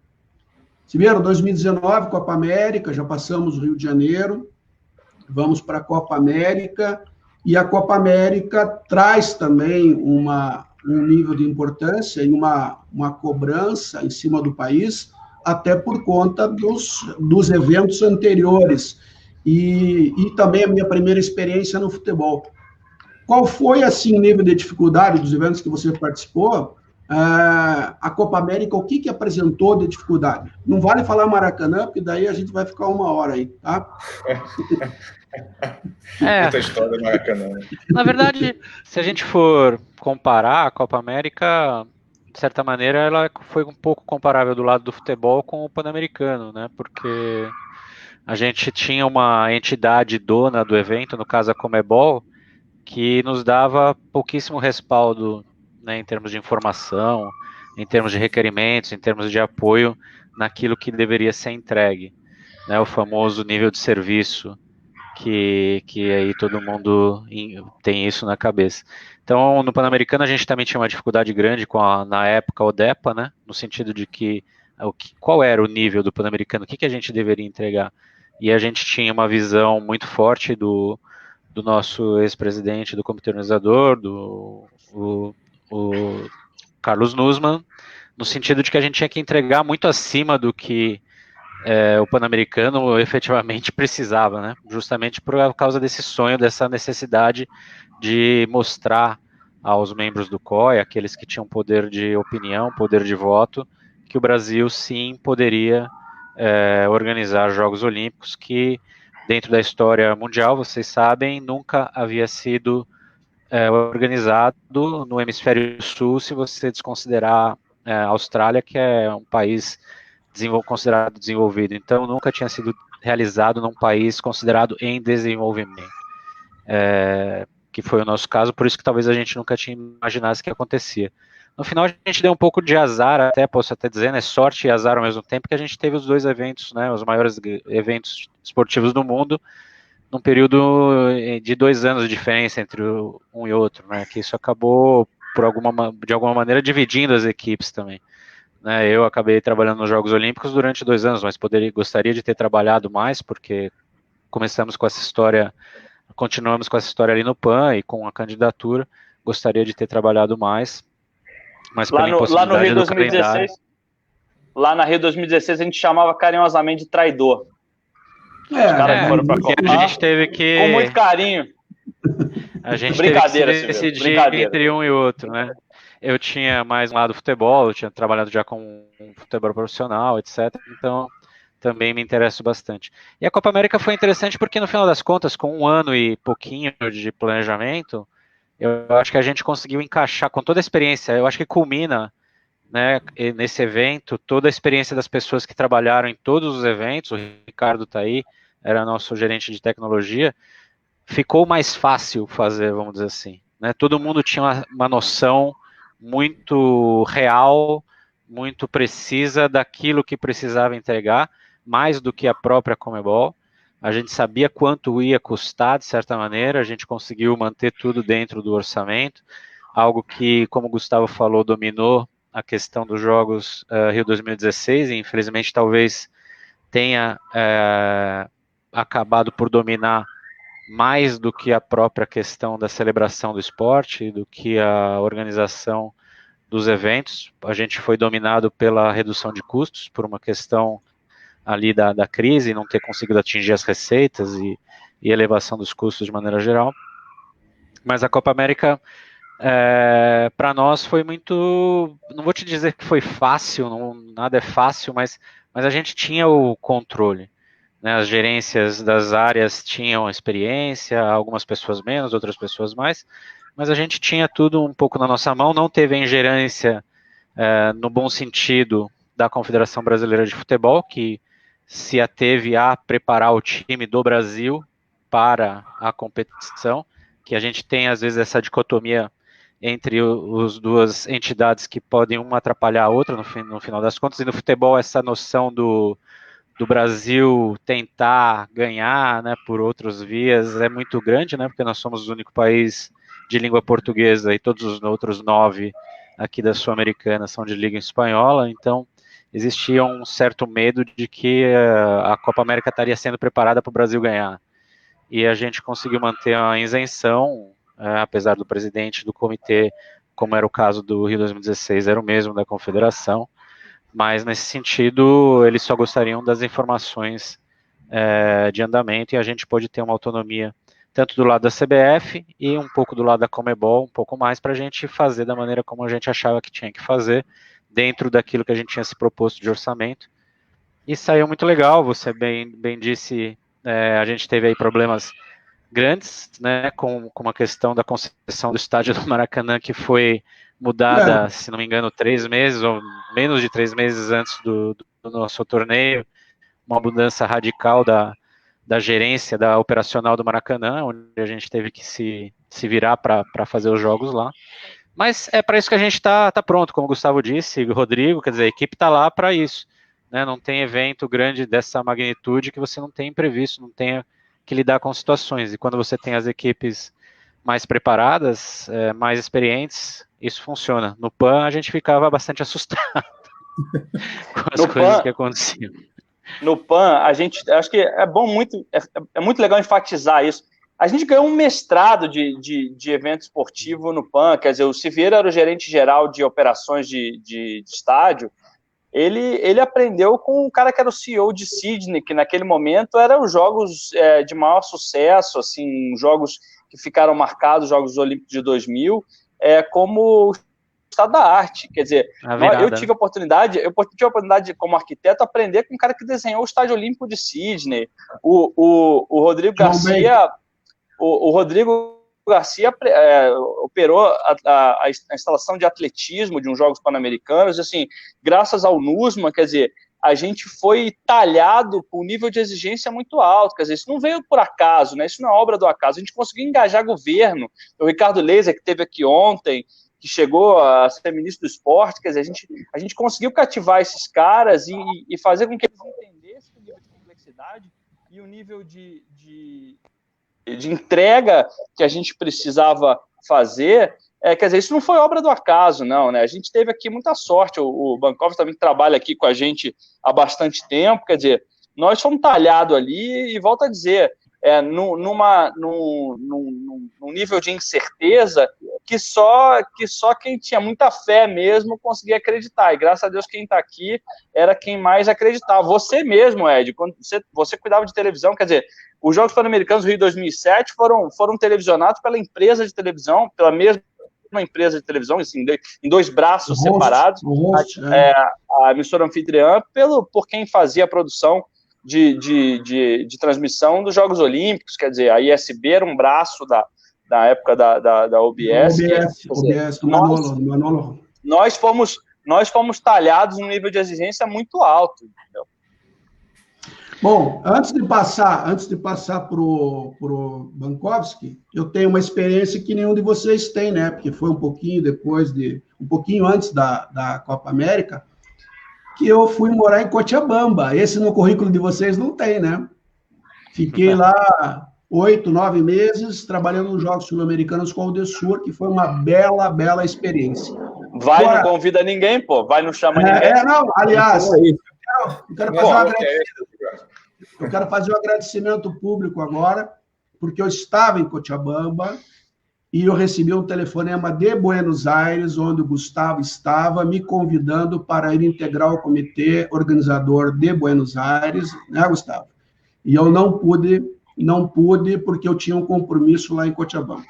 Siviero, 2019, Copa América, já passamos o Rio de Janeiro, vamos para a Copa América, e a Copa América traz também um nível de importância e uma cobrança em cima do país, até por conta dos eventos anteriores, e também a minha primeira experiência no futebol. Qual foi, assim, o nível de dificuldade dos eventos que você participou? A Copa América, o que apresentou de dificuldade? Não vale falar Maracanã, porque daí a gente vai ficar 1 hora aí, tá? Muita história do Maracanã. Na verdade, se a gente for comparar a Copa América, de certa maneira, ela foi um pouco comparável do lado do futebol com o Pan-Americano, né? Porque a gente tinha uma entidade dona do evento, no caso a Conmebol, que nos dava pouquíssimo respaldo, né, em termos de informação, em termos de requerimentos, em termos de apoio naquilo que deveria ser entregue, né, o famoso nível de serviço, que aí todo mundo tem isso na cabeça. Então, no Pan-Americano a gente também tinha uma dificuldade grande com na época, o DEPA, né, no sentido de qual era o nível do Pan-Americano, o que a gente deveria entregar. E a gente tinha uma visão muito forte do nosso ex-presidente do comitê organizador, o Carlos Nussmann, no sentido de que a gente tinha que entregar muito acima do que o Pan-Americano efetivamente precisava, né? Justamente por causa desse sonho, dessa necessidade de mostrar aos membros do COI, aqueles que tinham poder de opinião, poder de voto, que o Brasil sim poderia organizar Jogos Olímpicos, que dentro da história mundial, vocês sabem, nunca havia sido organizado no hemisfério sul, se você desconsiderar a Austrália, que é um país considerado desenvolvido. Então, nunca tinha sido realizado num país considerado em desenvolvimento, que foi o nosso caso, por isso que talvez a gente nunca tinha imaginado que acontecia. No final, a gente deu um pouco de azar, posso até dizer, né, sorte e azar ao mesmo tempo, que a gente teve os dois eventos, né, os maiores eventos esportivos do mundo, num período de 2 anos de diferença entre um e outro, né, que isso acabou, de alguma maneira, dividindo as equipes também. Né, eu acabei trabalhando nos Jogos Olímpicos durante 2 anos, mas gostaria de ter trabalhado mais, porque começamos com essa história, continuamos com essa história ali no PAN e com a candidatura, gostaria de ter trabalhado mais, mas pela impossibilidade do calendário. Lá na Rio 2016 a gente chamava carinhosamente de traidor. Os caras foram pra Copa. A gente teve que... Com muito carinho. A gente teve que decidir entre um e outro, né? Eu tinha mais um lado futebol, eu tinha trabalhado já com futebol profissional, etc. Então, também me interesso bastante. E a Copa América foi interessante porque, no final das contas, com 1 ano e pouquinho de planejamento, eu acho que a gente conseguiu encaixar com toda a experiência, eu acho que culmina, né, nesse evento, toda a experiência das pessoas que trabalharam em todos os eventos, o Ricardo está aí, era nosso gerente de tecnologia, ficou mais fácil fazer, vamos dizer assim. Né? Todo mundo tinha uma noção muito real, muito precisa daquilo que precisava entregar, mais do que a própria Conmebol. A gente sabia quanto ia custar, de certa maneira, a gente conseguiu manter tudo dentro do orçamento, algo que, como o Gustavo falou, dominou a questão dos Jogos Rio 2016, e infelizmente talvez tenha acabado por dominar mais do que a própria questão da celebração do esporte, do que a organização dos eventos. A gente foi dominado pela redução de custos, por uma questão ali da crise, não ter conseguido atingir as receitas e elevação dos custos de maneira geral. Mas a Copa América, para nós, foi muito... Não vou te dizer que foi fácil, nada é fácil, mas a gente tinha o controle. Né, as gerências das áreas tinham experiência, algumas pessoas menos, outras pessoas mais, mas a gente tinha tudo um pouco na nossa mão, não teve a ingerência no bom sentido da Confederação Brasileira de Futebol, que se ateve a preparar o time do Brasil para a competição, que a gente tem às vezes essa dicotomia entre as duas entidades que podem uma atrapalhar a outra no final das contas, e no futebol essa noção do Brasil tentar ganhar, né, por outras vias é muito grande, né, porque nós somos o único país de língua portuguesa e todos os outros 9 aqui da Sul-Americana são de língua espanhola, então existia um certo medo de que a Copa América estaria sendo preparada para o Brasil ganhar. E a gente conseguiu manter a isenção, apesar do presidente do comitê, como era o caso do Rio 2016, era o mesmo da Confederação, mas nesse sentido eles só gostariam das informações de andamento, e a gente pôde ter uma autonomia tanto do lado da CBF e um pouco do lado da Conmebol, um pouco mais, para a gente fazer da maneira como a gente achava que tinha que fazer, dentro daquilo que a gente tinha se proposto de orçamento, e saiu muito legal. Você bem disse, a gente teve aí problemas grandes, né, com uma questão da concessão do estádio do Maracanã, que foi mudada, se não me engano, 3 meses, ou menos de 3 meses antes do nosso torneio, uma mudança radical da gerência, da operacional do Maracanã, onde a gente teve que se virar para fazer os jogos lá. Mas é para isso que a gente está pronto, como o Gustavo disse, o Rodrigo, quer dizer, a equipe está lá para isso. Né, não tem evento grande dessa magnitude que você não tem imprevisto, não tenha que lidar com situações. E quando você tem as equipes mais preparadas, mais experientes, isso funciona. No PAN a gente ficava bastante assustado com as coisas que aconteciam. No PAN, a gente, acho que é muito legal enfatizar isso. A gente ganhou um mestrado de evento esportivo no PAN, quer dizer, o Siveira era o gerente geral de operações de estádio. Ele aprendeu com um cara que era o CEO de Sydney, que naquele momento eram os jogos de maior sucesso, assim, jogos que ficaram marcados, Jogos Olímpicos de 2000, como estado da arte. Quer dizer, eu tive a oportunidade, como arquiteto, aprender com um cara que desenhou o Estádio Olímpico de Sydney, o Rodrigo Garcia, o Rodrigo Garcia operou a instalação de atletismo de uns Jogos Pan-Americanos, assim, graças ao NUSMA, quer dizer, a gente foi talhado com um nível de exigência muito alto, quer dizer, isso não veio por acaso, né? Isso não é obra do acaso, a gente conseguiu engajar governo, o Ricardo Leiser, que esteve aqui ontem, que chegou a ser ministro do esporte, quer dizer, a gente conseguiu cativar esses caras e fazer com que eles entendessem o nível de complexidade e o nível de entrega que a gente precisava fazer. Quer dizer, isso não foi obra do acaso, não, né? A gente teve aqui muita sorte, o Bankov também trabalha aqui com a gente há bastante tempo, quer dizer, nós fomos talhados ali, e volto a dizer, num nível de incerteza que só quem tinha muita fé mesmo conseguia acreditar, e graças a Deus quem está aqui era quem mais acreditava. Você mesmo, Ed, quando você cuidava de televisão, quer dizer, os Jogos Pan-Americanos do Rio 2007 foram televisionados pela empresa de televisão, pela mesma empresa de televisão, assim, em 2 braços separados, a emissora anfitriã por quem fazia a produção de transmissão dos Jogos Olímpicos, quer dizer, a ISB era um braço da época da OBS. Nós fomos talhados num nível de exigência muito alto, entendeu? Bom, antes de passar para o Bankovski, eu tenho uma experiência que nenhum de vocês tem, né? Porque foi um pouquinho antes da Copa América, que eu fui morar em Cochabamba. Esse no currículo de vocês não tem, né? Fiquei lá 8, 9 meses trabalhando nos Jogos Sul-Americanos com o Udesur, que foi uma bela experiência. Não convida ninguém, pô. Não chama ninguém. Não, aliás, eu quero fazer um agradecimento público agora, porque eu estava em Cochabamba e eu recebi um telefonema de Buenos Aires, onde o Gustavo estava, me convidando para ir integrar o comitê organizador de Buenos Aires, né, Gustavo? E eu não pude porque eu tinha um compromisso lá em Cochabamba.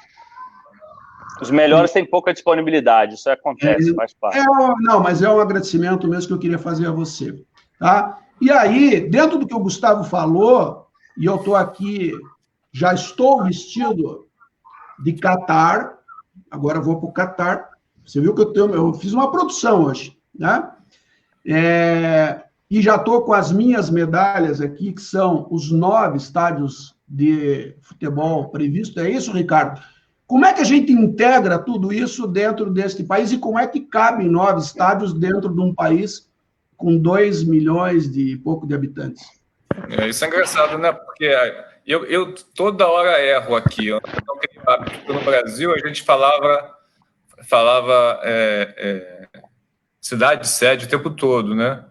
Os melhores têm pouca disponibilidade, isso acontece, faz parte. Não, mas é um agradecimento mesmo que eu queria fazer a você, tá? E aí, dentro do que o Gustavo falou, e eu estou aqui, já estou vestido de Catar, agora eu vou para o Catar. Você viu que eu fiz uma produção hoje, né? E já estou com as minhas medalhas aqui, que são os 9 estádios de futebol previstos. É isso, Ricardo? Como é que a gente integra tudo isso dentro deste país e como é que cabem 9 estádios dentro de um país com 2 milhões e pouco de habitantes? Isso é engraçado, né? Porque eu toda hora erro aqui. Porque no Brasil a gente falava cidade-sede o tempo todo, né?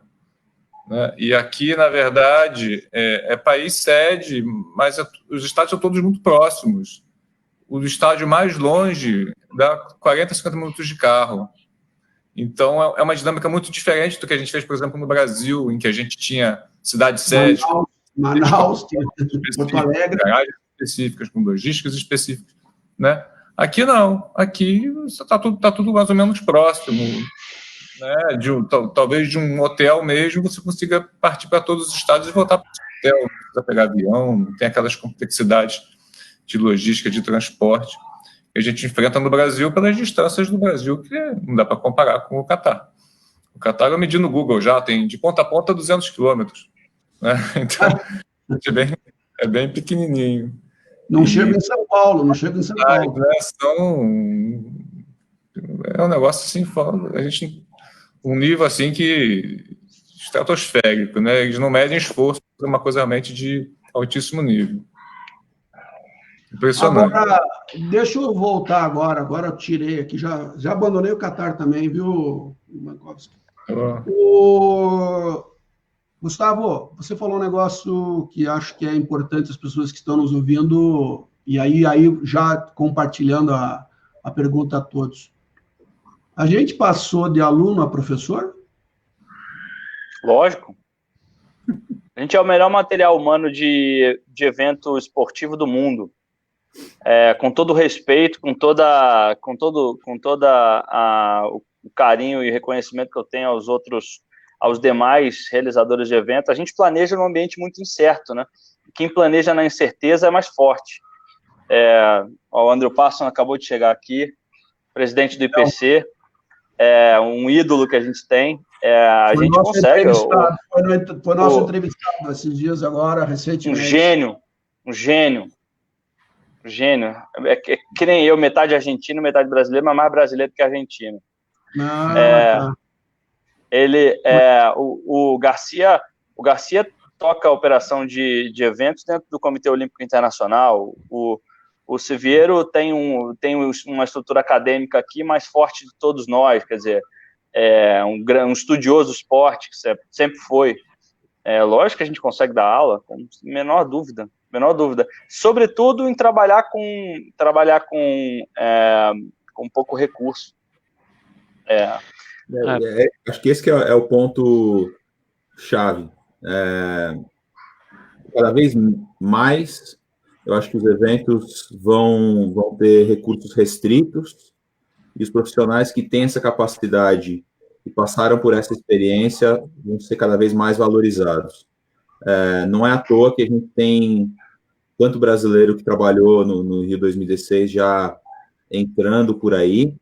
E aqui, na verdade, é país-sede, mas os estádios são todos muito próximos. O estádio mais longe dá 40, 50 minutos de carro. Então, é uma dinâmica muito diferente do que a gente fez, por exemplo, no Brasil, em que a gente tinha cidade-sede, Manaus, Porto Alegre, garagens específicas, com logísticas específicas, né? Aqui não, aqui está tudo mais ou menos próximo, né? Talvez de um hotel mesmo você consiga partir para todos os estados e voltar para o hotel, não precisa pegar avião, não tem aquelas complexidades de logística, de transporte que a gente enfrenta no Brasil pelas distâncias do Brasil, que não dá para comparar com o Catar. O Catar eu medi no Google já, tem de ponta a ponta 200 quilômetros. Né? Então, é bem pequenininho. Não chega em São Paulo, não chega em São Paulo. É um negócio assim, um nível assim que estratosférico, né? Eles não medem esforço, é uma coisa realmente de altíssimo nível. Impressionante. Agora, deixa eu voltar agora eu tirei aqui, já abandonei o Catar também, viu, Mankowski? Gustavo, você falou um negócio que acho que é importante as pessoas que estão nos ouvindo, e aí já compartilhando a pergunta a todos. A gente passou de aluno a professor? Lógico. A gente é o melhor material humano de evento esportivo do mundo. Com todo o respeito, com todo o carinho e reconhecimento que eu tenho aos demais realizadores de evento, a gente planeja num ambiente muito incerto, né? Quem planeja na incerteza é mais forte. O André Passon acabou de chegar aqui, presidente do IPC, um ídolo que a gente tem. A gente consegue. Foi nosso entrevistado esses dias agora, recentemente. Um gênio. Que nem eu, metade argentino, metade brasileiro, mas mais brasileiro que argentino. Tá. Ele o Garcia toca a operação de eventos dentro do Comitê Olímpico Internacional. O Siviero tem uma estrutura acadêmica aqui mais forte de todos nós, quer dizer, um estudioso do esporte, que sempre foi. Lógico que a gente consegue dar aula, com menor dúvida. Sobretudo em trabalhar com pouco recurso. Acho que esse que é o ponto chave. Cada vez mais, eu acho que os eventos vão ter recursos restritos e os profissionais que têm essa capacidade e passaram por essa experiência vão ser cada vez mais valorizados. Não é à toa que a gente tem tanto brasileiro que trabalhou no Rio 2016 já entrando por aí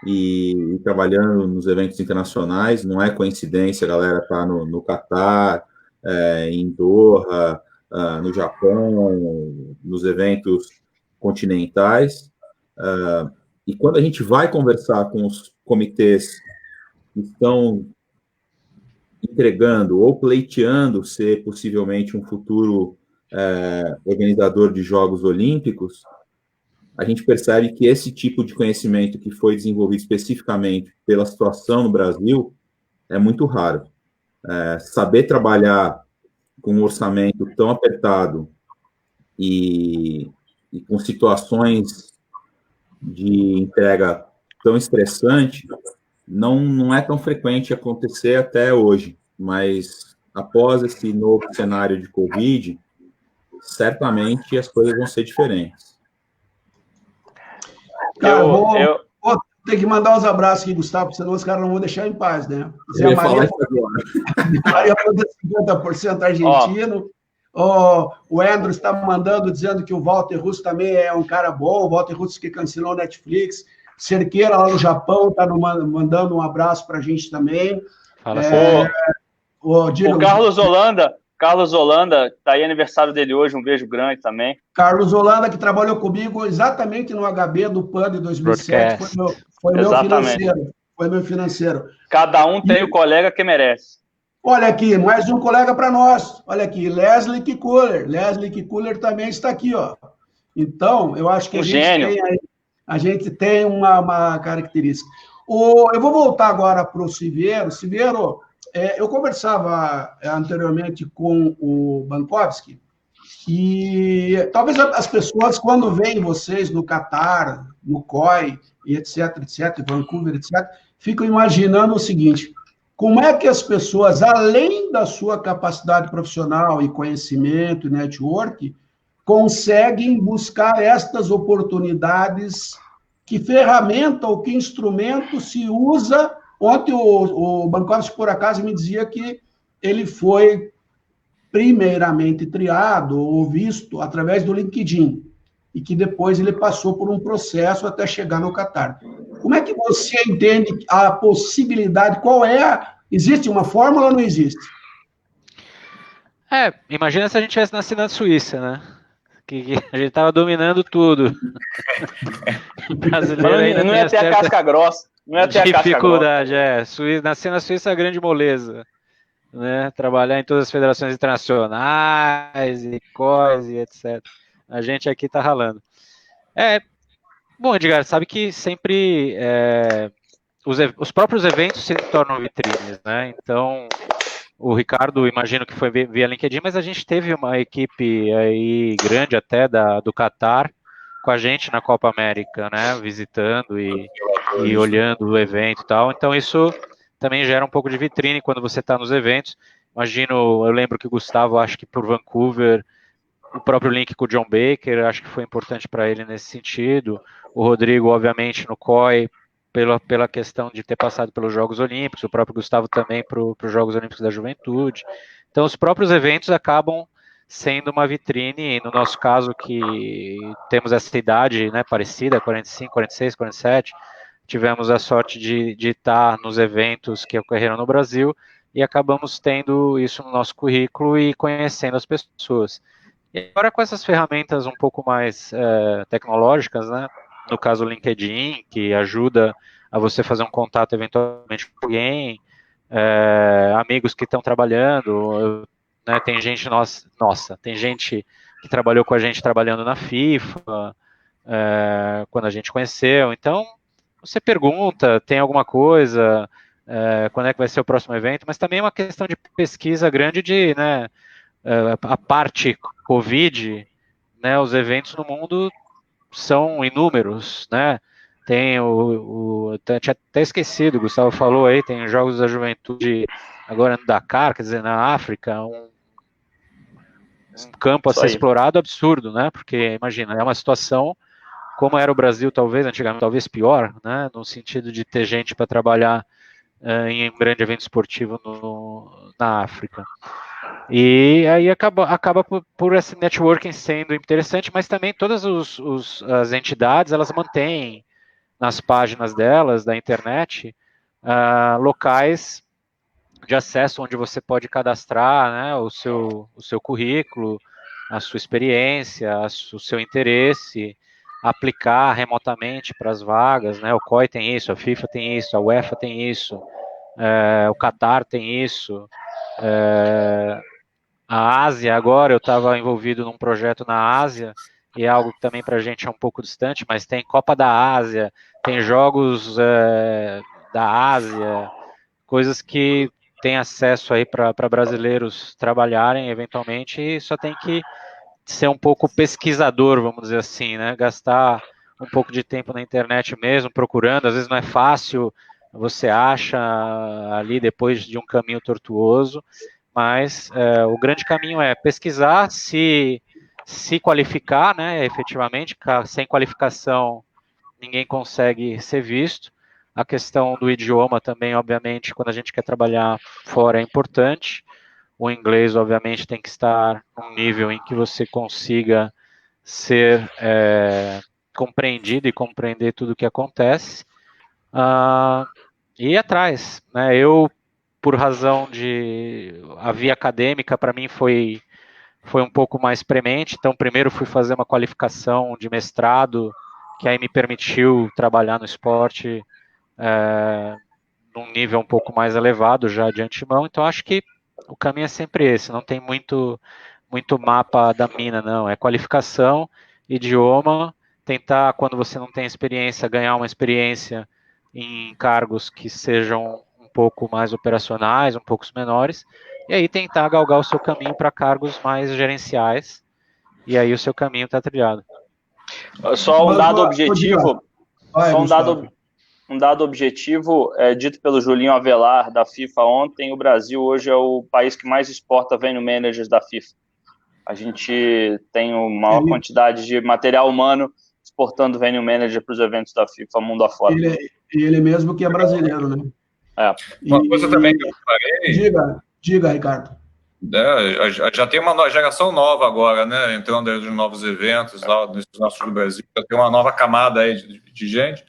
e trabalhando nos eventos internacionais. Não é coincidência, a galera tá no Catar, em Doha, no Japão, nos eventos continentais. E quando a gente vai conversar com os comitês que estão entregando ou pleiteando ser possivelmente um futuro organizador de Jogos Olímpicos, a gente percebe que esse tipo de conhecimento que foi desenvolvido especificamente pela situação no Brasil é muito raro. Saber trabalhar com um orçamento tão apertado e com situações de entrega tão estressante não é tão frequente acontecer até hoje, mas após esse novo cenário de Covid, certamente as coisas vão ser diferentes. Cara, vou ter que mandar uns abraços aqui, Gustavo, senão os caras não vão deixar em paz, né? Zé Maria manda 50% argentino. O Andrew está mandando, dizendo que o Walter Russo também é um cara bom, o Walter Russo que cancelou o Netflix. Cerqueira, lá no Japão, está mandando um abraço para a gente também. O Carlos Holanda, está aí aniversário dele hoje, um beijo grande também. Carlos Holanda, que trabalhou comigo exatamente no HB do PAN de 2007, foi meu financeiro. Cada um tem o colega que merece. Olha aqui, mais um colega para nós. Olha aqui, Leslie Kikuler. Leslie Kikuler também está aqui, ó. Então, eu acho que a gente tem uma característica. Eu vou voltar agora para o Siviero. Siviero, eu conversava anteriormente com o Bankovski, e talvez as pessoas, quando veem vocês no Catar, no COI, e etc., Vancouver, etc., ficam imaginando o seguinte: como é que as pessoas, além da sua capacidade profissional e conhecimento e network, conseguem buscar estas oportunidades? Que ferramenta ou que instrumento se usa? Ontem o Bankovski, por acaso, me dizia que ele foi primeiramente triado ou visto através do LinkedIn e que depois ele passou por um processo até chegar no Catar. Como é que você entende a possibilidade? Existe uma fórmula ou não existe? Imagina se a gente tivesse nascido na Suíça, né? Que a gente estava dominando tudo. Brasileiro ainda não ia ter a casca grossa. Não ia ter a dificuldade, nascer na Suíça é grande moleza. Né? Trabalhar em todas as federações internacionais, e COIs e etc. A gente aqui está ralando. Bom, Edgar, sabe que sempre os próprios eventos se tornam vitrines, né? Então, o Ricardo, imagino que foi via LinkedIn, mas a gente teve uma equipe aí grande até do Catar com a gente na Copa América, né? Visitando e olhando o evento e tal. Então, isso também gera um pouco de vitrine quando você está nos eventos. Eu lembro que o Gustavo, acho que por Vancouver, o próprio link com o John Baker, acho que foi importante para ele nesse sentido. O Rodrigo, obviamente, no COI, pela questão de ter passado pelos Jogos Olímpicos, o próprio Gustavo também para os Jogos Olímpicos da Juventude. Então, os próprios eventos acabam sendo uma vitrine, no nosso caso, que temos essa idade, né, parecida, 45, 46, 47, tivemos a sorte de estar nos eventos que ocorreram no Brasil e acabamos tendo isso no nosso currículo e conhecendo as pessoas. E agora com essas ferramentas um pouco mais tecnológicas, né, no caso o LinkedIn, que ajuda a você fazer um contato eventualmente com alguém, amigos que estão trabalhando, né, tem gente tem gente que trabalhou com a gente trabalhando na FIFA, quando a gente conheceu. Então, você pergunta, tem alguma coisa, quando é que vai ser o próximo evento, mas também é uma questão de pesquisa grande de, né, a parte Covid, né, os eventos no mundo são inúmeros, né, tem tinha até esquecido, o Gustavo falou aí, tem Jogos da Juventude agora no Dakar, quer dizer, na África, um campo a ser explorado absurdo, né, porque, imagina, é uma situação como era o Brasil, talvez, antigamente, talvez pior, né, no sentido de ter gente para trabalhar em um grande evento esportivo na África. E aí acaba por esse networking sendo interessante, mas também todas as entidades, elas mantêm nas páginas delas, da internet, locais de acesso onde você pode cadastrar, né, o seu currículo, a sua experiência, o seu interesse, aplicar remotamente para as vagas, né, o COI tem isso, a FIFA tem isso, a UEFA tem isso, o Qatar tem isso, a Ásia agora, eu estava envolvido num projeto na Ásia, e é algo que também para a gente é um pouco distante, mas tem Copa da Ásia, tem jogos da Ásia, coisas que tem acesso aí para brasileiros trabalharem eventualmente, e só tem que ser um pouco pesquisador, vamos dizer assim, né? Gastar um pouco de tempo na internet mesmo, procurando, às vezes não é fácil, você acha ali depois de um caminho tortuoso, mas o grande caminho é pesquisar, se qualificar, né, efetivamente, sem qualificação ninguém consegue ser visto. A questão do idioma também, obviamente, quando a gente quer trabalhar fora é importante. O inglês, obviamente, tem que estar num nível em que você consiga ser compreendido e compreender tudo o que acontece. E ir atrás, né? Eu, por razão de... A via acadêmica, para mim, foi um pouco mais premente. Então, primeiro fui fazer uma qualificação de mestrado, que aí me permitiu trabalhar no esporte num nível um pouco mais elevado já de antemão. Então, acho que o caminho é sempre esse, não tem muito mapa da mina, não. É qualificação, idioma, tentar, quando você não tem experiência, ganhar uma experiência em cargos que sejam um pouco mais operacionais, um pouco menores, e aí tentar galgar o seu caminho para cargos mais gerenciais, e aí o seu caminho está trilhado. Só um dado objetivo, um dado objetivo dito pelo Julinho Avelar, da FIFA ontem: o Brasil hoje é o país que mais exporta venue managers da FIFA. A gente tem uma maior quantidade de material humano exportando venue manager para os eventos da FIFA mundo afora. Ele mesmo que é brasileiro, né? Uma coisa também que eu falei... Diga, Ricardo. Já tem uma geração nova agora, né? Entrando nos novos eventos lá nos nossos do Brasil, já tem uma nova camada aí de gente.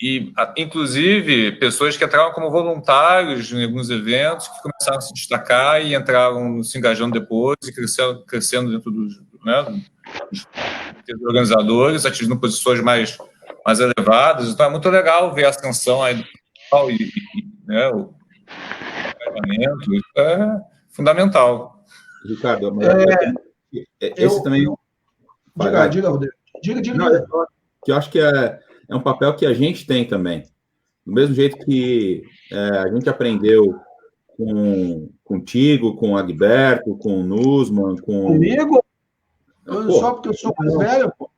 E, inclusive, pessoas que entraram como voluntários em alguns eventos, que começaram a se destacar e entraram se engajando depois e crescendo dentro dos organizadores, atingindo posições mais elevadas. Então, é muito legal ver a ascensão aí do pessoal e né, o engajamento. Isso é fundamental. Ricardo, esse também... Diga, Rodrigo. Diga. Não, eu acho que é um papel que a gente tem também. Do mesmo jeito que a gente aprendeu contigo, com o Agberto, com o Nussmann, comigo? Só porque eu sou mais velho, pô.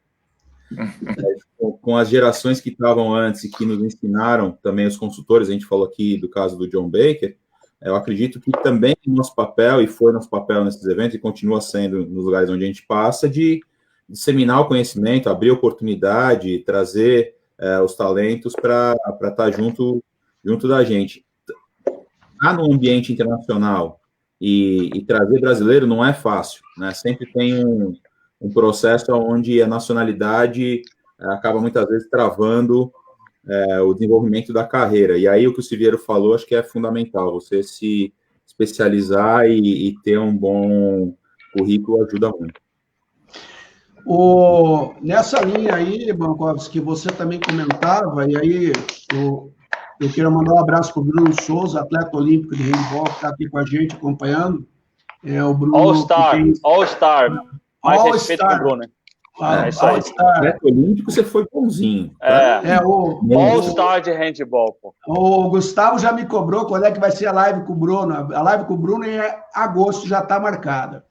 Com as gerações que estavam antes e que nos ensinaram, também os consultores, a gente falou aqui do caso do John Baker, eu acredito que também é nosso papel, e foi nosso papel nesses eventos, e continua sendo nos lugares onde a gente passa, de disseminar o conhecimento, abrir oportunidade, trazer os talentos para estar junto da gente. Estar no ambiente internacional e trazer brasileiro não é fácil, né? Sempre tem um processo onde a nacionalidade acaba muitas vezes travando o desenvolvimento da carreira. E aí o que o Silveiro falou, acho que é fundamental. Você se especializar e ter um bom currículo ajuda muito. Nessa linha aí, Bancovski, que você também comentava, e aí eu quero mandar um abraço para o Bruno Souza, atleta olímpico de handball, que está aqui com a gente acompanhando. O Bruno, All-Star. Mais respeito com o Bruno. Isso aí. Atleta olímpico, você foi bonzinho. O All-Star de handball. Pô. O Gustavo já me cobrou quando é que vai ser a live com o Bruno. A live com o Bruno é agosto, já está marcada.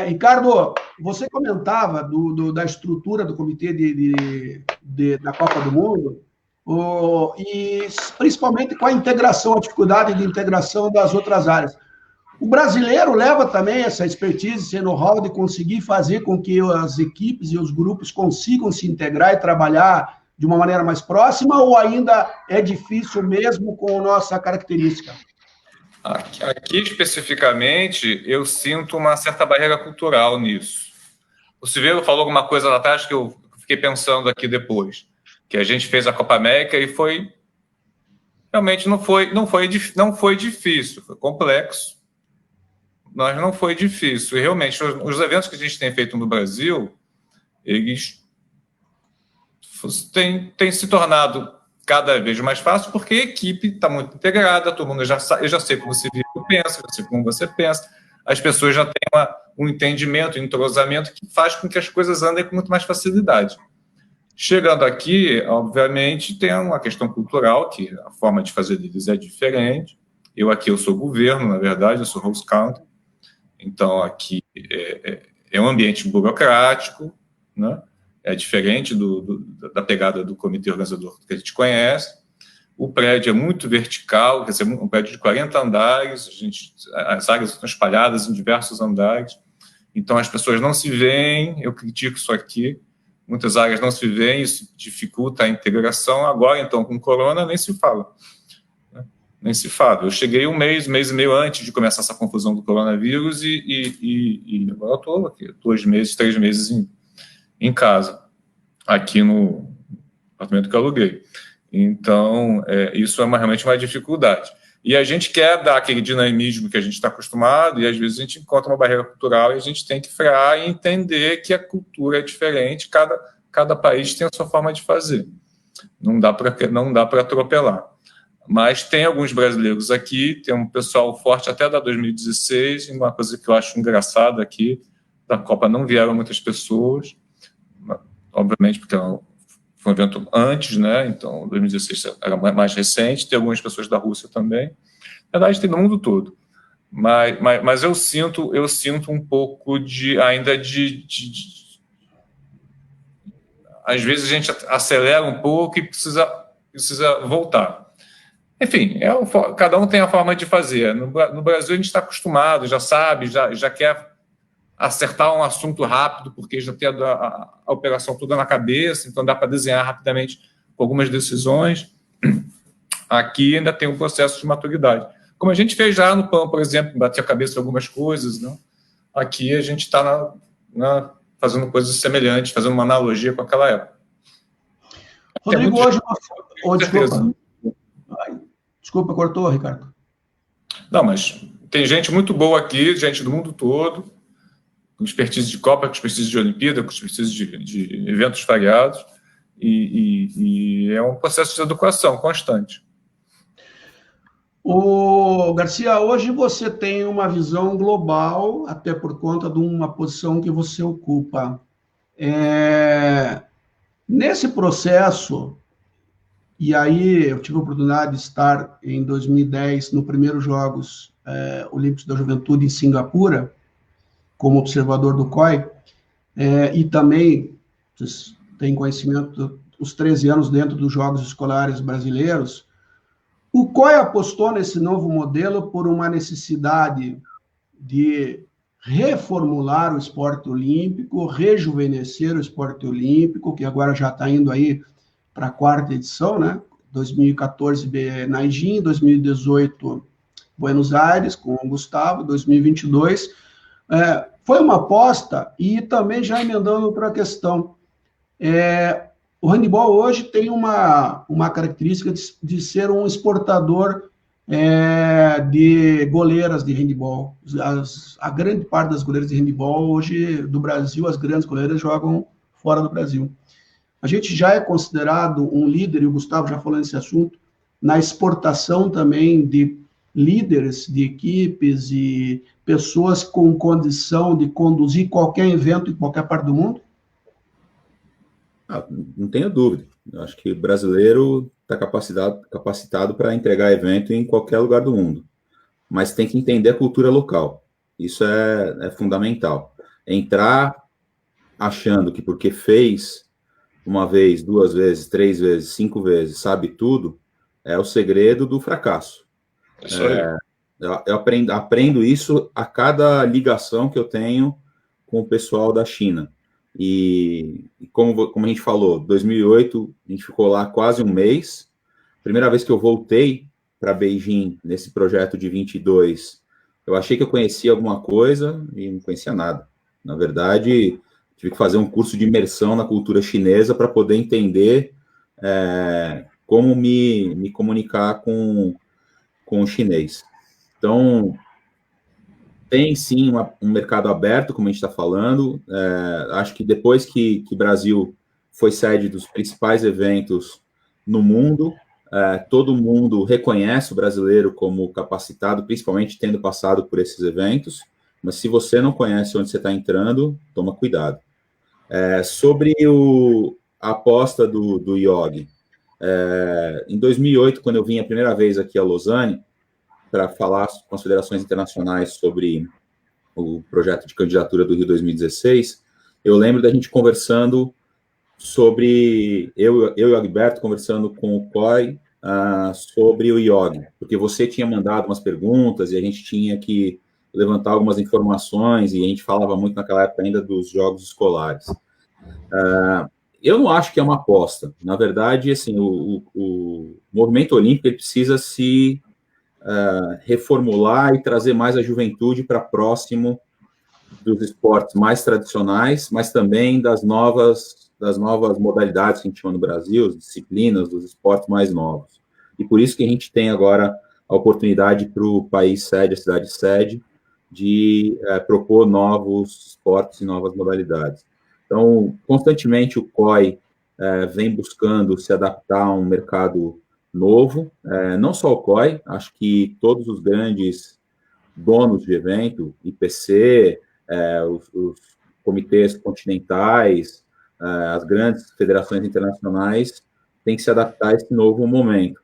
Ricardo, você comentava da estrutura do comitê da Copa do Mundo, e principalmente com a integração, a dificuldade de integração das outras áreas. O brasileiro leva também essa expertise, esse know-how de conseguir fazer com que as equipes e os grupos consigam se integrar e trabalhar de uma maneira mais próxima, ou ainda é difícil mesmo com a nossa característica? Aqui, especificamente, eu sinto uma certa barreira cultural nisso. O Silveiro falou alguma coisa lá atrás que eu fiquei pensando aqui depois, que a gente fez a Copa América e foi... Realmente não foi difícil, foi complexo, mas não foi difícil. E realmente, os eventos que a gente tem feito no Brasil, eles têm se tornado cada vez mais fácil, porque a equipe está muito integrada, todo mundo eu já sei como você pensa, eu sei como você pensa, as pessoas já têm um entendimento, um entrosamento que faz com que as coisas andem com muito mais facilidade. Chegando aqui, obviamente, tem uma questão cultural, que a forma de fazer deles é diferente. Eu sou governo, na verdade, eu sou host country, então aqui é um ambiente burocrático, né? é diferente da pegada do comitê organizador que a gente conhece. O prédio é muito vertical, quer dizer, um prédio de 40 andares, as áreas estão espalhadas em diversos andares, então as pessoas não se veem, eu critico isso aqui, muitas áreas não se veem, isso dificulta a integração. Agora, então, com corona, nem se fala. Né? Nem se fala. Eu cheguei um mês e meio antes de começar essa confusão do coronavírus e agora eu estou aqui 2 meses, 3 meses em casa, aqui no apartamento que eu aluguei. Então, isso é realmente uma dificuldade. E a gente quer dar aquele dinamismo que a gente está acostumado, e às vezes a gente encontra uma barreira cultural e a gente tem que frear e entender que a cultura é diferente, cada país tem a sua forma de fazer. Não dá para atropelar. Mas tem alguns brasileiros aqui, tem um pessoal forte até da 2016, e uma coisa que eu acho engraçada aqui, da Copa não vieram muitas pessoas, obviamente porque foi um evento antes, né? Então 2016 era mais recente, tem algumas pessoas da Rússia também, na verdade tem no mundo todo, mas eu sinto um pouco ainda de às vezes a gente acelera um pouco e precisa voltar. Enfim, cada um tem a forma de fazer. No Brasil a gente está acostumado, já sabe, já quer acertar um assunto rápido, porque já tem a operação toda na cabeça, então dá para desenhar rapidamente com algumas decisões. Aqui ainda tem um processo de maturidade. Como a gente fez já no PAN, por exemplo, bater a cabeça em algumas coisas, né? Aqui a gente está fazendo coisas semelhantes, fazendo uma analogia com aquela época. Rodrigo, hoje... Desculpa, cortou, Ricardo. Não, mas tem gente muito boa aqui, gente do mundo todo, com expertise de Copa, com expertise de Olimpíada, com expertise de eventos variados, e é um processo de educação constante. Garcia, hoje você tem uma visão global, até por conta de uma posição que você ocupa. Nesse processo, e aí eu tive a oportunidade de estar em 2010 no primeiro Jogos Olímpicos da Juventude em Singapura, como observador do COI, e também, vocês têm conhecimento dos 13 anos dentro dos Jogos Escolares Brasileiros, o COI apostou nesse novo modelo por uma necessidade de reformular o esporte olímpico, rejuvenescer o esporte olímpico, que agora já está indo aí para a 4ª edição, né? 2014, Nanjing, 2018, Buenos Aires, com o Gustavo, 2022... foi uma aposta, e também já emendando outra questão. O handebol hoje tem uma característica de ser um exportador de goleiras de handebol. A grande parte das goleiras de handebol hoje do Brasil, as grandes goleiras jogam fora do Brasil. A gente já é considerado um líder, e o Gustavo já falou nesse assunto, na exportação também de líderes de equipes e pessoas com condição de conduzir qualquer evento em qualquer parte do mundo? Não tenho dúvida. Eu acho que o brasileiro está capacitado para entregar evento em qualquer lugar do mundo. Mas tem que entender a cultura local. Isso é fundamental. Entrar achando que porque fez uma vez, 2 vezes, 3 vezes, 5 vezes, sabe tudo, é o segredo do fracasso. Isso aí. Eu aprendo isso a cada ligação que eu tenho com o pessoal da China. E como a gente falou, 2008, a gente ficou lá quase um mês. Primeira vez que eu voltei para Beijing, nesse projeto de 22, eu achei que eu conhecia alguma coisa e não conhecia nada. Na verdade, tive que fazer um curso de imersão na cultura chinesa para poder entender como me comunicar com o chinês. Então, tem sim um mercado aberto, como a gente está falando. Acho que depois que o Brasil foi sede dos principais eventos no mundo, todo mundo reconhece o brasileiro como capacitado, principalmente tendo passado por esses eventos. Mas se você não conhece onde você está entrando, toma cuidado. Sobre a aposta do Yogi, em 2008, quando eu vim a primeira vez aqui a Lausanne, para falar com as federações internacionais sobre o projeto de candidatura do Rio 2016, eu lembro da gente conversando sobre eu e o Agberto conversando com o COI sobre o IOG, porque você tinha mandado umas perguntas e a gente tinha que levantar algumas informações e a gente falava muito naquela época ainda dos jogos escolares. Eu não acho que é uma aposta. Na verdade, assim, o movimento olímpico ele precisa se reformular e trazer mais a juventude para próximo dos esportes mais tradicionais, mas também das novas modalidades que a gente chama no Brasil, as disciplinas dos esportes mais novos. E por isso que a gente tem agora a oportunidade para o país sede, a cidade sede, de propor novos esportes e novas modalidades. Então, constantemente o COI vem buscando se adaptar a um mercado novo, não só o COI, acho que todos os grandes donos de evento, IPC, os comitês continentais, as grandes federações internacionais têm que se adaptar a esse novo momento.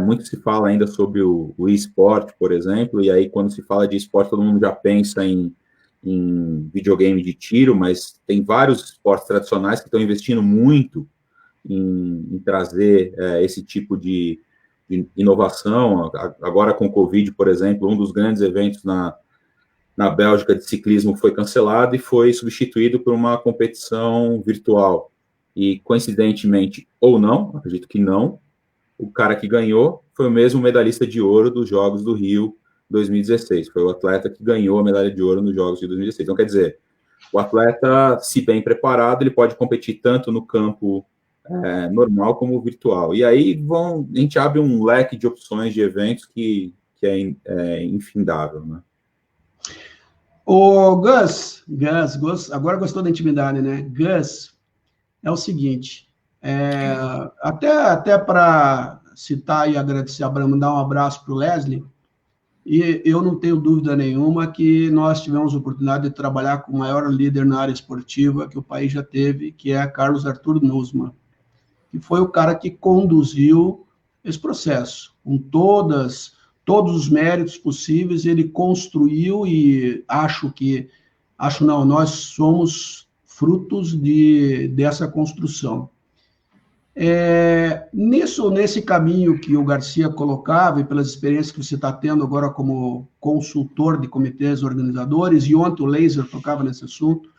Muito se fala ainda sobre o e-sport, por exemplo, e aí quando se fala de esporte, todo mundo já pensa em videogame de tiro, mas tem vários esportes tradicionais que estão investindo muito em trazer esse tipo de inovação. Agora com o Covid, por exemplo, um dos grandes eventos na Bélgica de ciclismo foi cancelado e foi substituído por uma competição virtual. E, coincidentemente, ou não, acredito que não, o cara que ganhou foi o mesmo medalhista de ouro dos Jogos do Rio 2016. Foi o atleta que ganhou a medalha de ouro nos Jogos de 2016. Então, quer dizer, o atleta, se bem preparado, ele pode competir tanto no campo normal como virtual. E aí a gente abre um leque de opções de eventos que é infindável, né? O Gus, agora gostou da intimidade, né? Gus, é o seguinte, até para citar e agradecer a Abraham, mandar um abraço para o Leslie, e eu não tenho dúvida nenhuma que nós tivemos a oportunidade de trabalhar com o maior líder na área esportiva que o país já teve, que é Carlos Arthur Nussmann, que foi o cara que conduziu esse processo, com todos os méritos possíveis, ele construiu e nós somos frutos dessa construção. Nesse caminho que o Garcia colocava, e pelas experiências que você está tendo agora como consultor de comitês organizadores, e ontem o Laser tocava nesse assunto,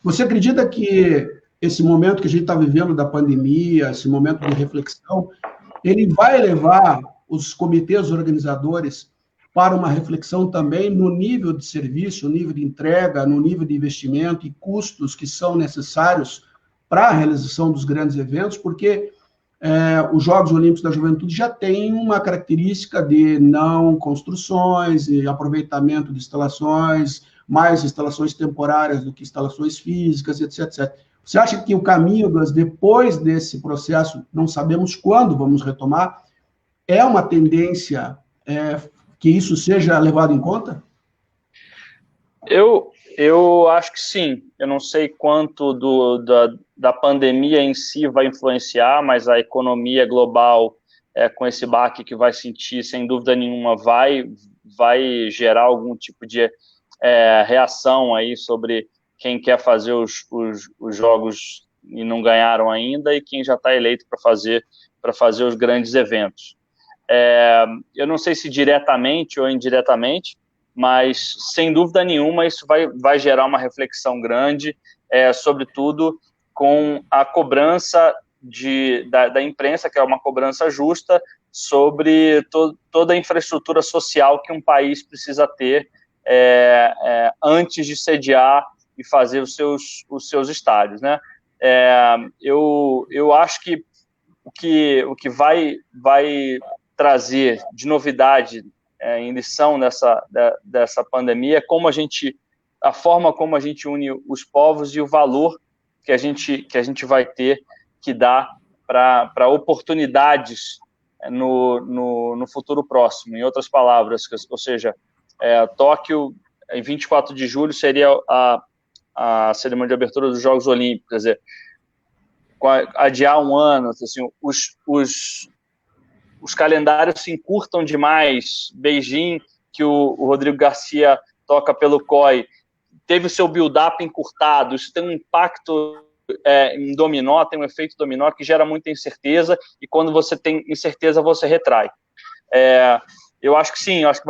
você acredita que esse momento que a gente está vivendo da pandemia, esse momento de reflexão, ele vai levar os comitês organizadores para uma reflexão também no nível de serviço, no nível de entrega, no nível de investimento e custos que são necessários para a realização dos grandes eventos, porque os Jogos Olímpicos da Juventude já têm uma característica de não construções e aproveitamento de instalações, mais instalações temporárias do que instalações físicas, etc, etc. Você acha que o caminho, depois desse processo, não sabemos quando vamos retomar, é uma tendência que isso seja levado em conta? Eu acho que sim. Eu não sei quanto da pandemia em si vai influenciar, mas a economia global, com esse baque que vai sentir, sem dúvida nenhuma, vai gerar algum tipo de reação aí sobre quem quer fazer os jogos e não ganharam ainda, e quem já está eleito para fazer os grandes eventos. Eu não sei se diretamente ou indiretamente, mas sem dúvida nenhuma isso vai gerar uma reflexão grande, sobretudo com a cobrança da imprensa, que é uma cobrança justa, sobre toda a infraestrutura social que um país precisa ter antes de sediar e fazer os seus estádios, né? Eu acho que o que vai trazer de novidade em lição dessa pandemia é a forma como a gente une os povos e o valor que a gente vai ter que dar para oportunidades no futuro próximo. Em outras palavras, ou seja, Tóquio, em 24 de julho, seria a cerimônia de abertura dos Jogos Olímpicos, quer dizer, adiar um ano, assim, os calendários se encurtam demais. Beijing, que o Rodrigo Garcia toca pelo COI, teve o seu build-up encurtado. Isso tem um impacto em dominó, tem um efeito dominó que gera muita incerteza, e quando você tem incerteza, você retrai. Eu acho que sim, eu acho que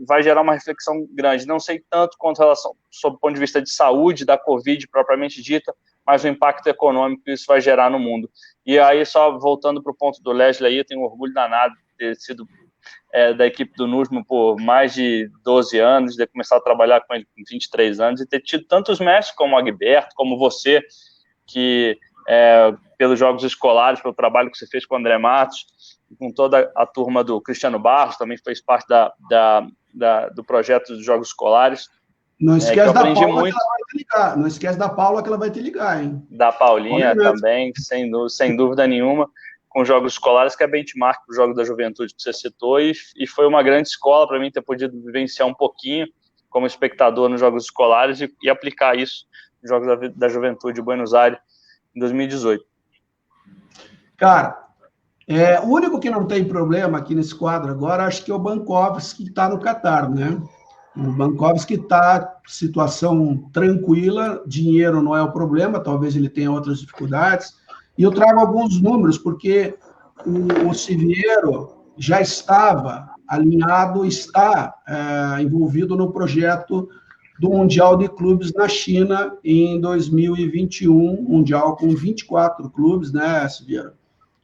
vai gerar uma reflexão grande. Não sei tanto quanto relação, sob o ponto de vista de saúde, da Covid propriamente dita, mas o impacto econômico que isso vai gerar no mundo. E aí, só voltando para o ponto do Leslie aí, eu tenho orgulho danado de ter sido da equipe do NUSMA por mais de 12 anos, de ter começado a trabalhar com ele com 23 anos, e ter tido tantos mestres como o Agberto, como você, que pelos jogos escolares, pelo trabalho que você fez com o André Matos, com toda a turma do Cristiano Barros, também fez parte do projeto dos jogos escolares. Não esquece da Paula muito. Que ela vai te ligar. Não esquece da Paula que ela vai te ligar, hein? Da Paulinha também, sem dúvida nenhuma, com jogos escolares, que é benchmark para o jogo da juventude que você citou, e foi uma grande escola para mim ter podido vivenciar um pouquinho como espectador nos jogos escolares e aplicar isso nos jogos da juventude de Buenos Aires em 2018. Cara, o único que não tem problema aqui nesse quadro agora, acho que é o Bankovski, que está no Catar, né? O Bankovski está em situação tranquila, dinheiro não é o problema, talvez ele tenha outras dificuldades. E eu trago alguns números, porque o Siviero já estava alinhado, está envolvido no projeto do Mundial de Clubes na China em 2021, Mundial com 24 clubes, né, Siviero?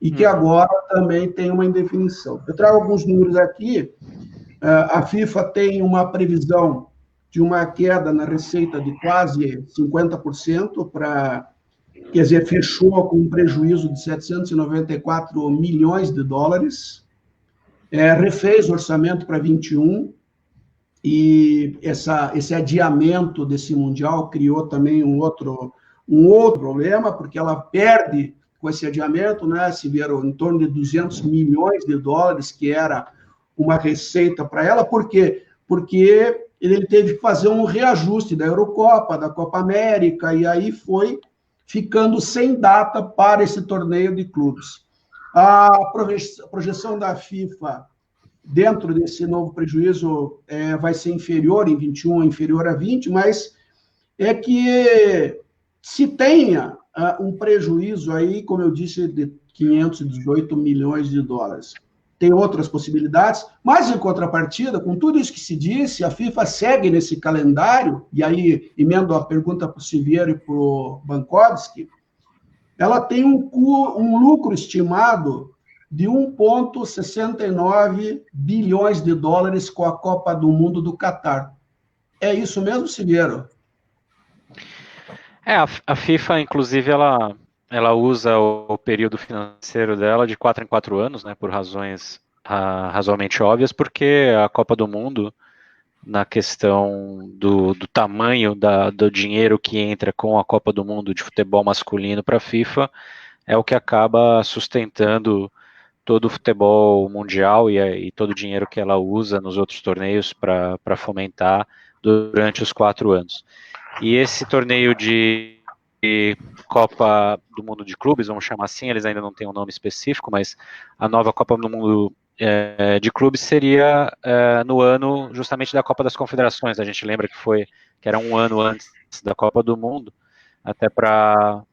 E que agora também tem uma indefinição. Eu trago alguns números aqui. A FIFA tem uma previsão de uma queda na receita de quase 50%, quer dizer, fechou com um prejuízo de 794 milhões de dólares, refez o orçamento para 21, e esse adiamento desse Mundial criou também um outro problema, porque ela perde com esse adiamento, né, se viram em torno de 200 milhões de dólares, que era uma receita para ela. Por quê? Porque ele teve que fazer um reajuste da Eurocopa, da Copa América, e aí foi ficando sem data para esse torneio de clubes. A projeção da FIFA, dentro desse novo prejuízo, vai ser inferior, em 21, inferior a 20, mas é que se tenha um prejuízo aí, como eu disse, de 518 milhões de dólares. Tem outras possibilidades, mas, em contrapartida, com tudo isso que se disse, a FIFA segue nesse calendário, e aí emendo a pergunta para o Siviero e para o Bankovski, ela tem um lucro estimado de 1,69 bilhões de dólares com a Copa do Mundo do Catar. É isso mesmo, Siviero? A FIFA, inclusive, ela usa o período financeiro dela de 4 em 4 anos, né, por razões razoavelmente óbvias, porque a Copa do Mundo, na questão do tamanho do dinheiro que entra com a Copa do Mundo de futebol masculino para a FIFA, é o que acaba sustentando todo o futebol mundial e todo o dinheiro que ela usa nos outros torneios para fomentar durante os 4 anos. E esse torneio de Copa do Mundo de Clubes, vamos chamar assim, eles ainda não têm um nome específico, mas a nova Copa do Mundo de Clubes seria no ano justamente da Copa das Confederações. A gente lembra que era um ano antes da Copa do Mundo, até para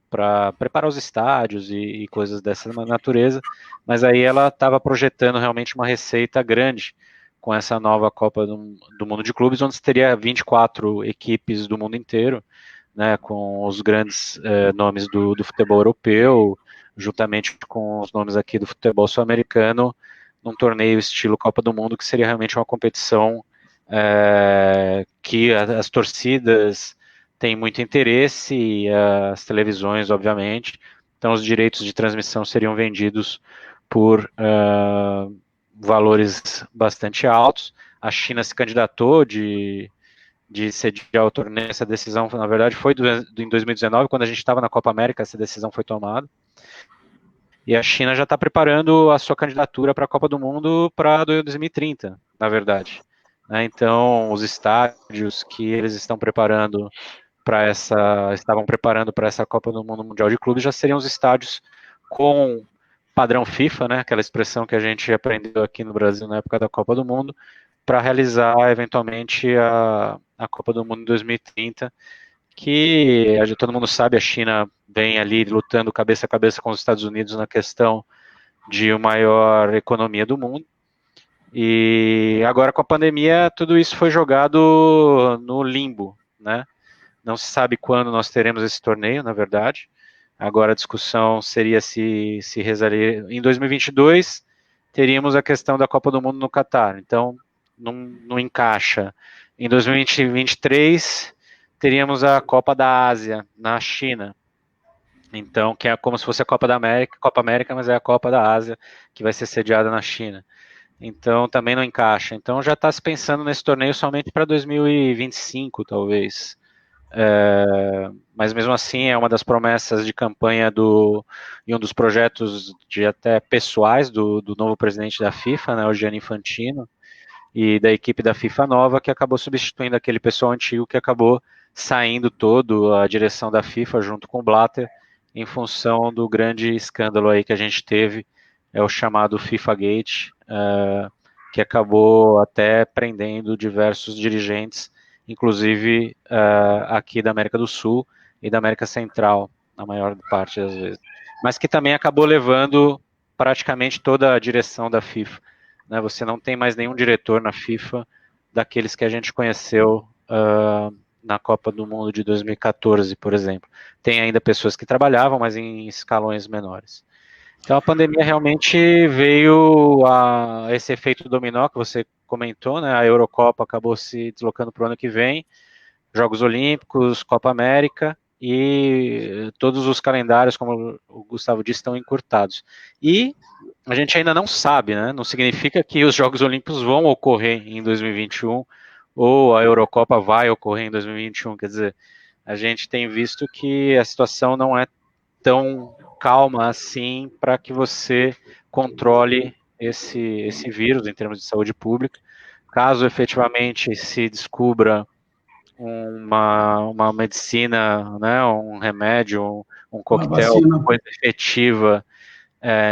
preparar os estádios e coisas dessa natureza, mas aí ela estava projetando realmente uma receita grande com essa nova Copa do Mundo de Clubes, onde teria 24 equipes do mundo inteiro, né, com os grandes nomes do futebol europeu, juntamente com os nomes aqui do futebol sul-americano, num torneio estilo Copa do Mundo, que seria realmente uma competição que as torcidas têm muito interesse, e as televisões, obviamente, então os direitos de transmissão seriam vendidos por valores bastante altos. A China se candidatou de sediar o torneio. Essa decisão, na verdade, foi em 2019, quando a gente estava na Copa América, essa decisão foi tomada. E a China já está preparando a sua candidatura para a Copa do Mundo para 2030, na verdade. Então, os estádios que eles estavam preparando para essa Copa do Mundo Mundial de Clubes já seriam os estádios com padrão FIFA, né, aquela expressão que a gente aprendeu aqui no Brasil na época da Copa do Mundo, para realizar eventualmente a Copa do Mundo em 2030, que todo mundo sabe, a China vem ali lutando cabeça a cabeça com os Estados Unidos na questão de a maior economia do mundo. E agora com a pandemia, tudo isso foi jogado no limbo, né? Não se sabe quando nós teremos esse torneio, na verdade. Agora a discussão seria se realizaria em 2022, teríamos a questão da Copa do Mundo no Catar. Então, não encaixa. Em 2023, teríamos a Copa da Ásia na China. Então, que é como se fosse a Copa América, mas é a Copa da Ásia que vai ser sediada na China. Então, também não encaixa. Então, já está se pensando nesse torneio somente para 2025, talvez. Mas mesmo assim é uma das promessas de campanha e um dos projetos de até pessoais do novo presidente da FIFA, né, o Gianni Infantino, e da equipe da FIFA nova, que acabou substituindo aquele pessoal antigo que acabou saindo todo a direção da FIFA junto com o Blatter, em função do grande escândalo aí que a gente teve, é o chamado FIFA Gate, que acabou até prendendo diversos dirigentes, inclusive aqui da América do Sul e da América Central, na maior parte das vezes. Mas que também acabou levando praticamente toda a direção da FIFA. Né? Você não tem mais nenhum diretor na FIFA daqueles que a gente conheceu na Copa do Mundo de 2014, por exemplo. Tem ainda pessoas que trabalhavam, mas em escalões menores. Então a pandemia realmente veio a esse efeito dominó que você comentou, né? A Eurocopa acabou se deslocando para o ano que vem, Jogos Olímpicos, Copa América, e todos os calendários, como o Gustavo disse, estão encurtados. E a gente ainda não sabe, né? Não significa que os Jogos Olímpicos vão ocorrer em 2021 ou a Eurocopa vai ocorrer em 2021. Quer dizer, a gente tem visto que a situação não é tão calma assim para que você controle esse vírus em termos de saúde pública. Caso efetivamente se descubra uma medicina, né, um remédio, um coquetel, uma coisa efetiva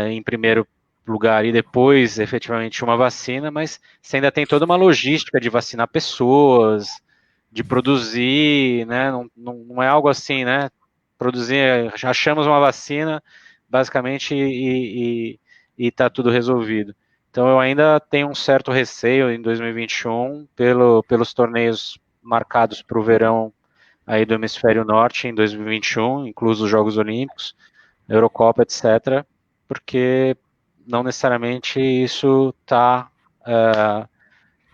em primeiro lugar e depois efetivamente uma vacina, mas você ainda tem toda uma logística de vacinar pessoas, de produzir, né, não é algo assim, né, produzir, achamos uma vacina basicamente e está tudo resolvido. Então eu ainda tenho um certo receio em 2021 pelos torneios marcados para o verão aí do hemisfério norte em 2021, incluso os Jogos Olímpicos, Eurocopa, etc., porque não necessariamente isso está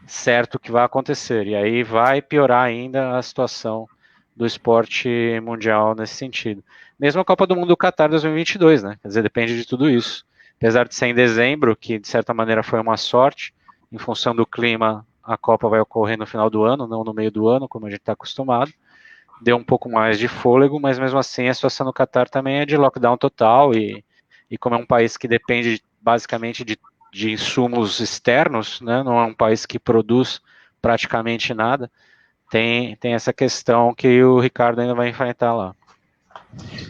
certo que vai acontecer, e aí vai piorar ainda a situação do esporte mundial nesse sentido. Mesmo a Copa do Mundo do Qatar 2022, né? Quer dizer, depende de tudo isso. Apesar de ser em dezembro, que de certa maneira foi uma sorte, em função do clima, a Copa vai ocorrer no final do ano, não no meio do ano, como a gente está acostumado. Deu um pouco mais de fôlego, mas mesmo assim a situação no Qatar também é de lockdown total, e como é um país que depende basicamente de insumos externos, né, não é um país que produz praticamente nada, tem essa questão que o Ricardo ainda vai enfrentar lá.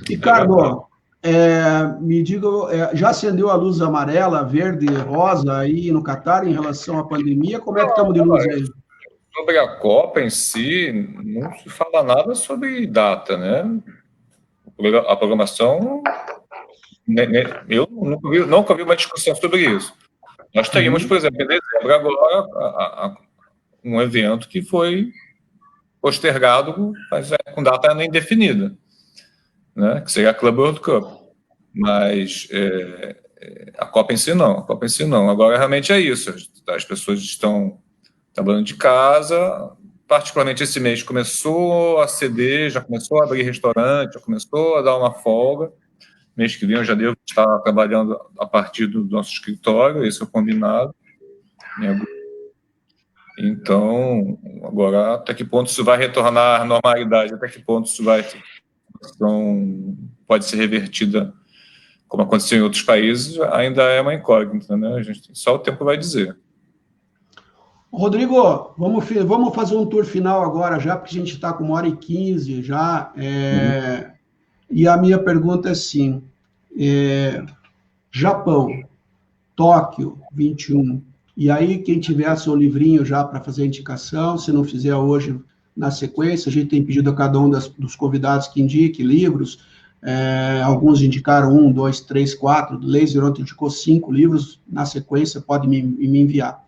Ricardo, me diga, já acendeu a luz amarela, verde, rosa aí no Catar em relação à pandemia? Como é que estamos de luz aí? Sobre a Copa em si, não se fala nada sobre data, né? A programação, eu nunca vi uma discussão sobre isso. Nós teríamos, por exemplo, em dezembro agora, um evento que foi postergado, mas com data ainda indefinida, né? Que seria a Club World Cup. Mas a Copa em si não. Agora realmente é isso. As pessoas estão trabalhando de casa, particularmente esse mês começou a ceder, já começou a abrir restaurante, já começou a dar uma folga. Mês que vem eu já devo estar trabalhando a partir do nosso escritório, esse é o combinado. Então, agora, até que ponto isso vai retornar à normalidade, até que ponto isso pode ser revertida, como aconteceu em outros países, ainda é uma incógnita, né? Só o tempo vai dizer. Rodrigo, vamos fazer um tour final agora já, porque a gente está com 1h15 já. E a minha pergunta é assim, Japão, Tóquio, 21. E aí, quem tiver seu livrinho já para fazer a indicação, se não fizer hoje, na sequência. A gente tem pedido a cada um dos convidados que indique livros. Alguns indicaram 1, 2, 3, 4. O Laser ontem indicou 5 livros. Na sequência, pode me enviar.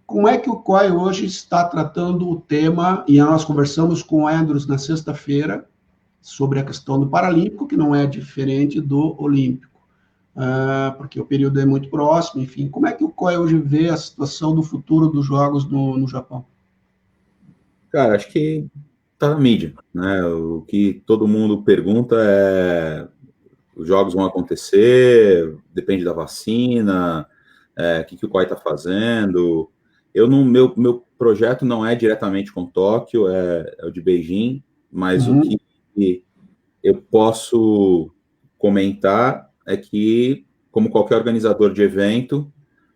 Como é que o COI hoje está tratando o tema? E nós conversamos com o Andrews na sexta-feira sobre a questão do Paralímpico, que não é diferente do Olímpico, porque o período é muito próximo. Enfim, como é que o COI hoje vê a situação do futuro dos Jogos no Japão? Cara, acho que está na mídia, né? O que todo mundo pergunta é: os Jogos vão acontecer, depende da vacina, o que o COI está fazendo. Meu projeto não é diretamente com Tóquio, é o de Beijing, mas o que eu posso comentar é que, como qualquer organizador de evento,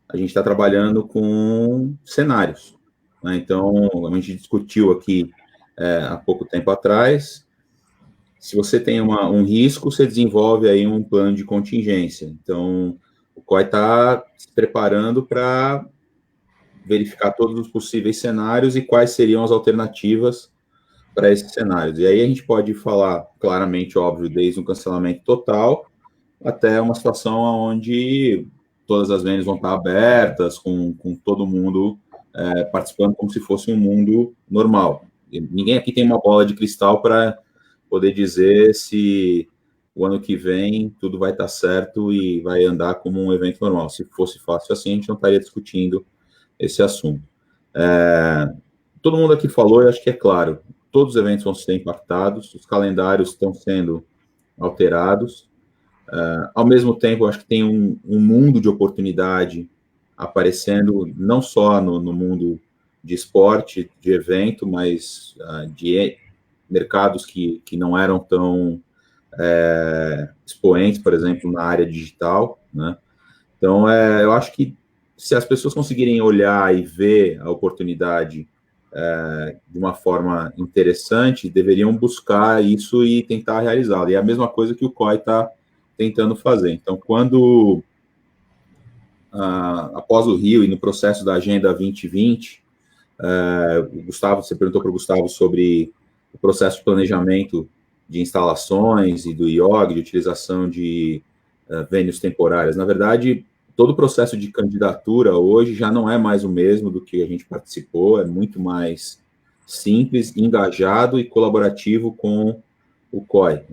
a gente está trabalhando com cenários, né? Então, a gente discutiu aqui há pouco tempo atrás, se você tem um risco, você desenvolve aí um plano de contingência. Então, o COI está se preparando para verificar todos os possíveis cenários e quais seriam as alternativas para esses cenários. E aí a gente pode falar claramente, óbvio, desde um cancelamento total até uma situação onde todas as venues vão estar abertas, com todo mundo participando como se fosse um mundo normal. E ninguém aqui tem uma bola de cristal para poder dizer se o ano que vem tudo vai estar certo e vai andar como um evento normal. Se fosse fácil assim, a gente não estaria discutindo esse assunto. Todo mundo aqui falou, e acho que é claro, todos os eventos vão ser impactados, os calendários estão sendo alterados. Ao mesmo tempo, acho que tem um mundo de oportunidade aparecendo, não só no mundo de esporte, de evento, mas de mercados que não eram tão expoentes, por exemplo, na área digital, né? Então, eu acho que se as pessoas conseguirem olhar e ver a oportunidade de uma forma interessante, deveriam buscar isso e tentar realizá-lo. E é a mesma coisa que o COI está tentando fazer. Então, quando, após o Rio e no processo da Agenda 2020, o Gustavo, você perguntou para o Gustavo sobre o processo de planejamento de instalações e do IOG, de utilização de venues temporárias. Na verdade, todo o processo de candidatura hoje já não é mais o mesmo do que a gente participou, é muito mais simples, engajado e colaborativo com o COI.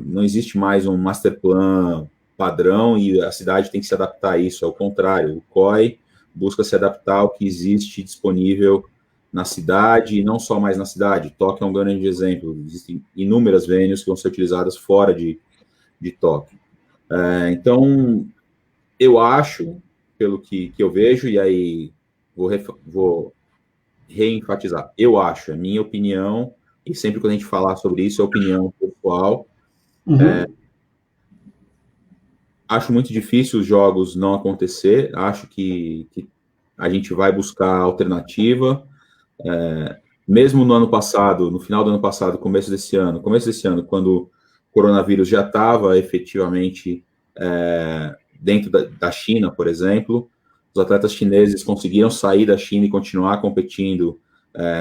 Não existe mais um master plan padrão e a cidade tem que se adaptar a isso, ao contrário, o COI busca se adaptar ao que existe disponível na cidade, e não só mais na cidade. Tóquio é um grande exemplo, existem inúmeras venues que vão ser utilizadas fora de Tóquio. Então, eu acho, pelo que eu vejo, e aí vou reenfatizar, eu acho, é minha opinião, e sempre quando a gente falar sobre isso, é opinião pessoal. Acho muito difícil os jogos não acontecer, acho que a gente vai buscar alternativa. Mesmo no ano passado, no final do ano passado, começo desse ano, quando o coronavírus já estava efetivamente dentro da China, por exemplo, os atletas chineses conseguiram sair da China e continuar competindo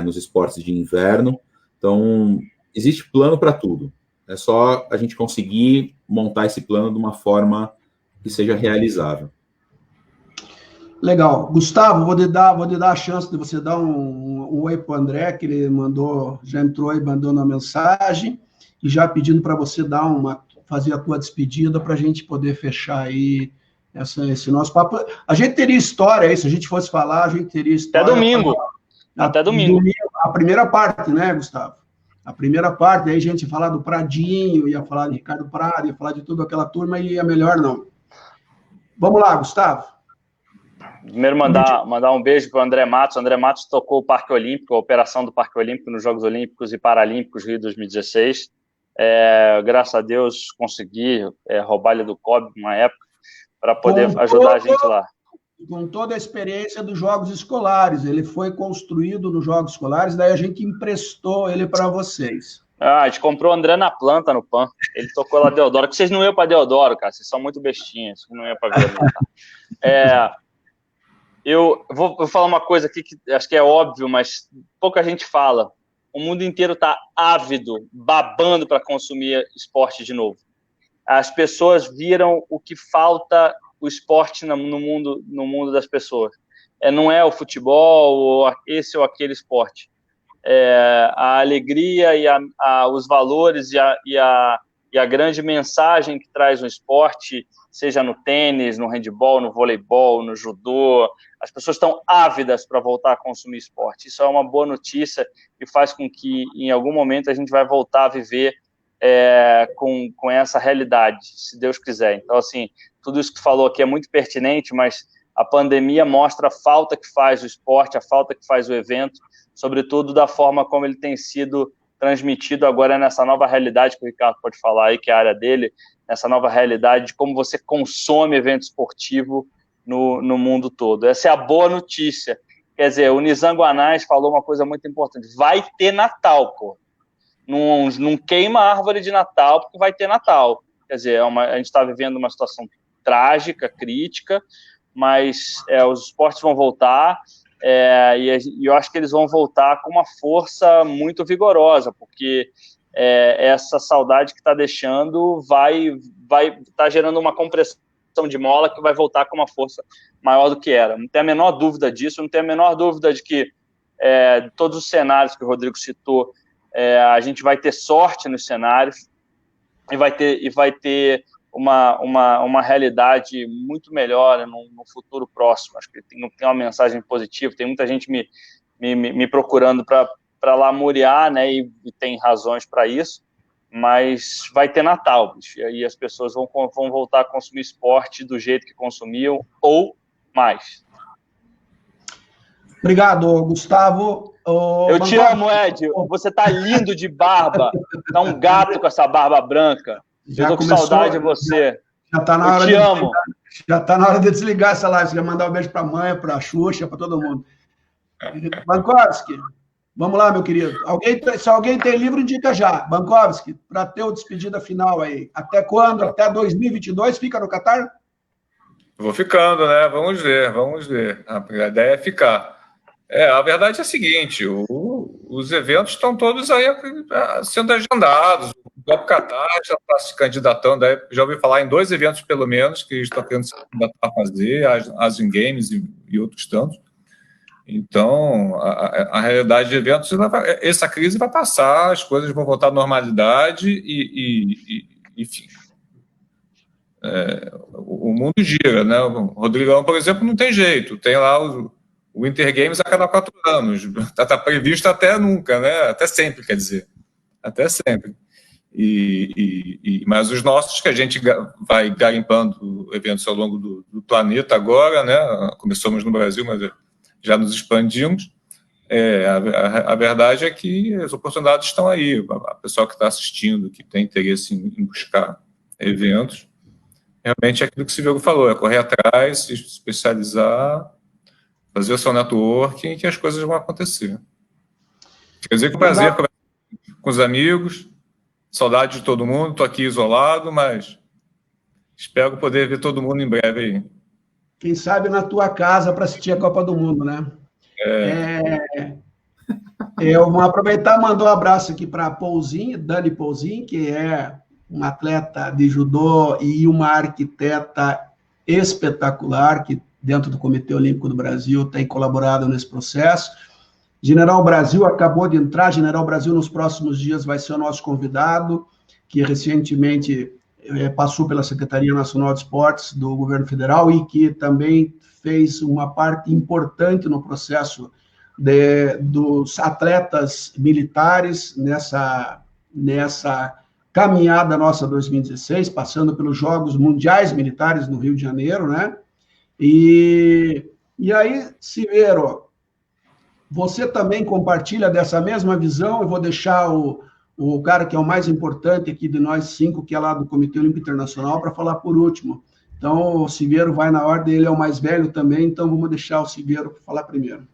nos esportes de inverno. Então, existe plano para tudo. É só a gente conseguir montar esse plano de uma forma que seja realizável. Legal. Gustavo, vou te dar a chance de você dar um oi para o André, que ele já entrou e mandou uma mensagem, e já pedindo para você fazer a tua despedida para a gente poder fechar aí esse nosso papo. A gente teria história aí, se a gente fosse falar, a gente teria história. Até domingo. A primeira parte, né, Gustavo? A primeira parte, aí a gente ia falar do Pradinho, ia falar de Ricardo Prado, ia falar de toda aquela turma, e é melhor não. Vamos lá, Gustavo. Primeiro, mandar um beijo para o André Matos. O André Matos tocou o Parque Olímpico, a operação do Parque Olímpico nos Jogos Olímpicos e Paralímpicos Rio 2016. Graças a Deus, consegui roubar ele do COB uma época para poder ajudar a gente lá. Com toda a experiência dos Jogos Escolares. Ele foi construído nos Jogos Escolares, daí a gente emprestou ele para vocês. A gente comprou o André na planta, no PAN. Ele tocou lá Deodoro. Que vocês não iam para Deodoro, cara. Vocês são muito bestinhos. Vocês não iam para ver. Eu vou falar uma coisa aqui que acho que é óbvio, mas pouca gente fala. o mundo inteiro está ávido, babando para consumir esporte de novo. As pessoas viram o que falta o esporte no mundo das pessoas. Não é o futebol, ou esse ou aquele esporte. A alegria e os valores e a grande mensagem que traz o esporte, seja no tênis, no handebol, no voleibol, no judô, as pessoas estão ávidas para voltar a consumir esporte. Isso é uma boa notícia e faz com que, em algum momento, a gente vai voltar a viver com essa realidade, se Deus quiser. Então, assim, tudo isso que tu falou aqui é muito pertinente, mas a pandemia mostra a falta que faz o esporte, a falta que faz o evento, sobretudo da forma como ele tem sido transmitido agora nessa nova realidade que o Ricardo pode falar aí, que é a área dele, nessa nova realidade de como você consome evento esportivo no mundo todo. Essa é a boa notícia. Quer dizer, o Nizam Guanais falou uma coisa muito importante. Vai ter Natal, pô. Não queima a árvore de Natal, porque vai ter Natal. Quer dizer, a gente está vivendo uma situação trágica, crítica, mas os esportes vão voltar, e eu acho que eles vão voltar com uma força muito vigorosa, porque essa saudade que está deixando vai estar gerando uma compressão de mola que vai voltar com uma força maior do que era. Não tem a menor dúvida disso, não tem a menor dúvida de que todos os cenários que o Rodrigo citou, a gente vai ter sorte nos cenários e vai ter uma realidade muito melhor no futuro próximo. Acho que tem uma mensagem positiva, tem muita gente me procurando para lamuriar, né, e tem razões para isso, mas vai ter Natal, bicho, e aí as pessoas vão voltar a consumir esporte do jeito que consumiam, ou mais. Obrigado, Gustavo. Eu te amo, Ed. Você tá lindo de barba. Tá um gato com essa barba branca. Eu tô com saudade de você. Já tá na hora. Eu te amo. Já tá na hora de desligar essa live. Você quer mandar um beijo pra mãe, pra Xuxa, pra todo mundo. Bankovski, vamos lá, meu querido. Se alguém tem livro, indica já. Bankovski, para ter o despedida final aí. Até quando? Até 2022 fica no Catar? Vou ficando, né? Vamos ver. A ideia é ficar. A verdade é a seguinte, os eventos estão todos aí sendo agendados, o próprio Qatar já está se candidatando, já ouvi falar em 2 eventos pelo menos que estão querendo se candidatar a fazer, Asian Games e outros tantos. Então, a realidade de eventos, essa crise vai passar, as coisas vão voltar à normalidade enfim, o mundo gira, né? O Rodrigão, por exemplo, não tem jeito, tem lá o Winter Games a cada 4 anos. Está previsto até nunca, né? Até sempre, quer dizer. Até sempre. Mas os nossos, que a gente vai garimpando eventos ao longo do planeta agora, né? Começamos no Brasil, mas já nos expandimos. A verdade é que as oportunidades estão aí. O pessoal que está assistindo, que tem interesse em buscar eventos, realmente é aquilo que o Silvio falou, é correr atrás, se especializar, fazer o seu networking, que as coisas vão acontecer. Quer dizer, com prazer com os amigos, saudade de todo mundo, estou aqui isolado, mas espero poder ver todo mundo em breve aí. Quem sabe na tua casa para assistir a Copa do Mundo, né? Eu vou aproveitar e mandar um abraço aqui para Dani Pouzin, que é uma atleta de judô e uma arquiteta espetacular, que dentro do Comitê Olímpico do Brasil tem colaborado nesse processo. General Brasil acabou de entrar, General Brasil nos próximos dias vai ser o nosso convidado, que recentemente passou pela Secretaria Nacional de Esportes do Governo Federal e que também fez uma parte importante no processo dos atletas militares nessa caminhada nossa 2016, passando pelos Jogos Mundiais Militares no Rio de Janeiro, né? E aí, Silveiro, você também compartilha dessa mesma visão? Eu vou deixar o cara que é o mais importante aqui de nós 5, que é lá do Comitê Olímpico Internacional, para falar por último. Então, o Silveiro vai na ordem, ele é o mais velho também, então vamos deixar o Silveiro falar primeiro.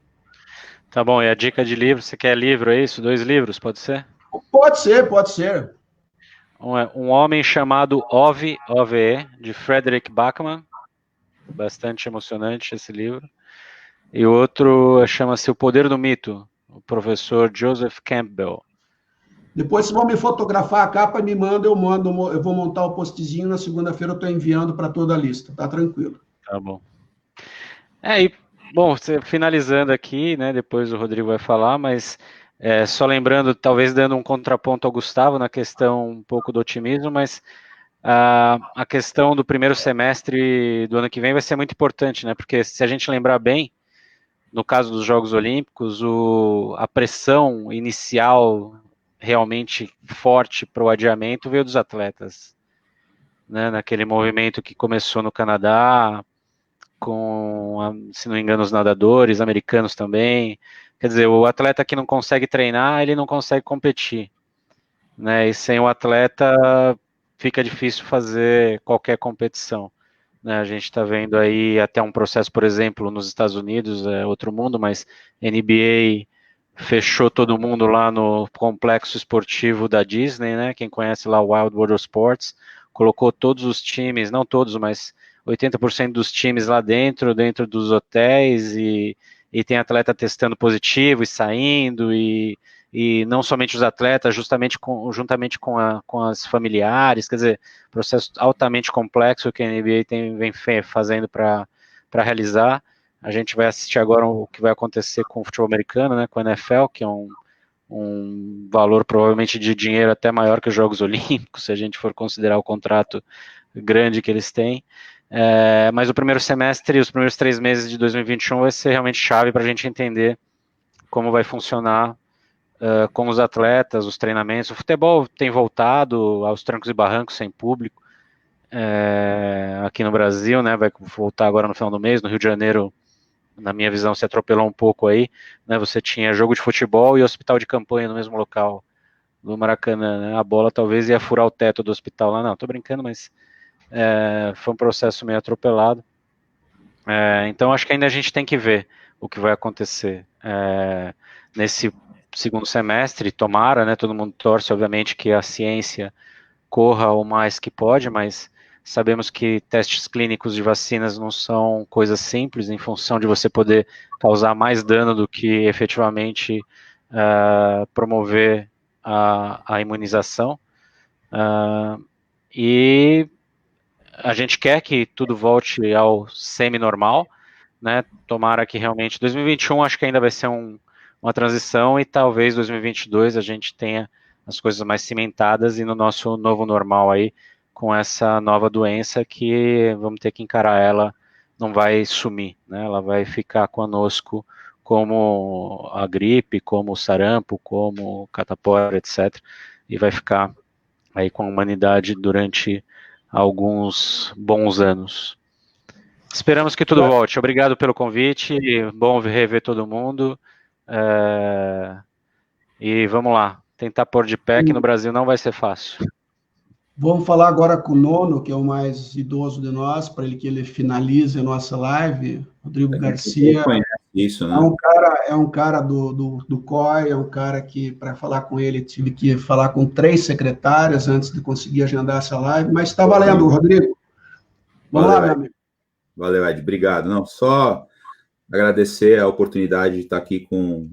Tá bom, e a dica de livro, você quer livro, é isso? 2 livros, pode ser? Pode ser. Um Homem Chamado Ove, OVE, de Frederick Backman, bastante emocionante esse livro. E o outro chama-se O Poder do Mito, o professor Joseph Campbell. Depois, se vão me fotografar a capa, me manda, eu vou montar o postzinho, na segunda-feira eu estou enviando para toda a lista, tá tranquilo. Tá bom. E, bom, finalizando aqui, né, depois o Rodrigo vai falar, mas só lembrando, talvez dando um contraponto ao Gustavo na questão um pouco do otimismo, mas a questão do primeiro semestre do ano que vem vai ser muito importante, né, porque se a gente lembrar bem, no caso dos Jogos Olímpicos, a pressão inicial realmente forte para o adiamento veio dos atletas, né, naquele movimento que começou no Canadá, com, se não me engano, os nadadores, americanos também. Quer dizer, o atleta que não consegue treinar, ele não consegue competir, né? E sem o atleta fica difícil fazer qualquer competição, né? A gente está vendo aí até um processo, por exemplo, nos Estados Unidos, é outro mundo, mas NBA fechou todo mundo lá no complexo esportivo da Disney, né? Quem conhece lá o Wild World of Sports, colocou todos os times, não todos, mas 80% dos times lá dentro dos hotéis, e tem atleta testando positivo e saindo, e não somente os atletas, juntamente com as familiares, quer dizer, processo altamente complexo que a NBA vem fazendo para realizar. A gente vai assistir agora o que vai acontecer com o futebol americano, né, com a NFL, que é um valor provavelmente de dinheiro até maior que os Jogos Olímpicos, se a gente for considerar o contrato grande que eles têm. Mas o primeiro semestre, os primeiros 3 meses de 2021 vai ser realmente chave para a gente entender como vai funcionar com os atletas, os treinamentos. O futebol tem voltado aos trancos e barrancos sem público aqui no Brasil, né? Vai voltar agora no final do mês. No Rio de Janeiro, na minha visão, se atropelou um pouco aí, né? Você tinha jogo de futebol e hospital de campanha no mesmo local do Maracanã, né? A bola talvez ia furar o teto do hospital lá. Não, tô brincando, mas foi um processo meio atropelado. Então acho que ainda a gente tem que ver o que vai acontecer nesse segundo semestre. Tomara, né, todo mundo torce, obviamente, que a ciência corra o mais que pode, mas sabemos que testes clínicos de vacinas não são coisas simples, em função de você poder causar mais dano do que efetivamente promover a imunização. E a gente quer que tudo volte ao semi-normal, né? Tomara que realmente 2021 acho que ainda vai ser uma transição, e talvez 2022 a gente tenha as coisas mais cimentadas e no nosso novo normal aí, com essa nova doença que vamos ter que encarar ela, não vai sumir, né? Ela vai ficar conosco como a gripe, como o sarampo, como o catapora, etc. E vai ficar aí com a humanidade durante alguns bons anos. Esperamos que tudo volte. Obrigado pelo convite, bom rever todo mundo. E vamos lá, tentar pôr de pé, que no Brasil não vai ser fácil. Vamos falar agora com o Nono, que é o mais idoso de nós, para que ele finalize a nossa live. Rodrigo Garcia. Isso, né? É um cara do COI, é um cara que, para falar com ele, tive que falar com 3 secretárias antes de conseguir agendar essa live, mas está valendo, Rodrigo. Vamos lá, meu amigo. Valeu, Ed. Obrigado. Não, só agradecer a oportunidade de estar aqui com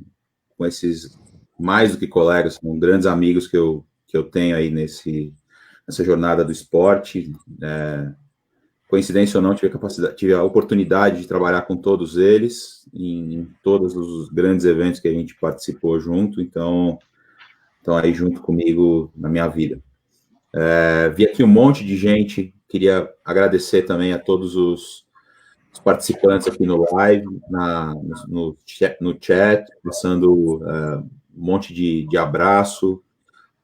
esses, mais do que colegas, com grandes amigos que eu tenho aí nessa jornada do esporte. Coincidência ou não, tive a oportunidade de trabalhar com todos eles, em todos os grandes eventos que a gente participou junto, então aí junto comigo na minha vida. Vi aqui um monte de gente, queria agradecer também a todos os participantes aqui no live, no chat, passando um monte de abraço.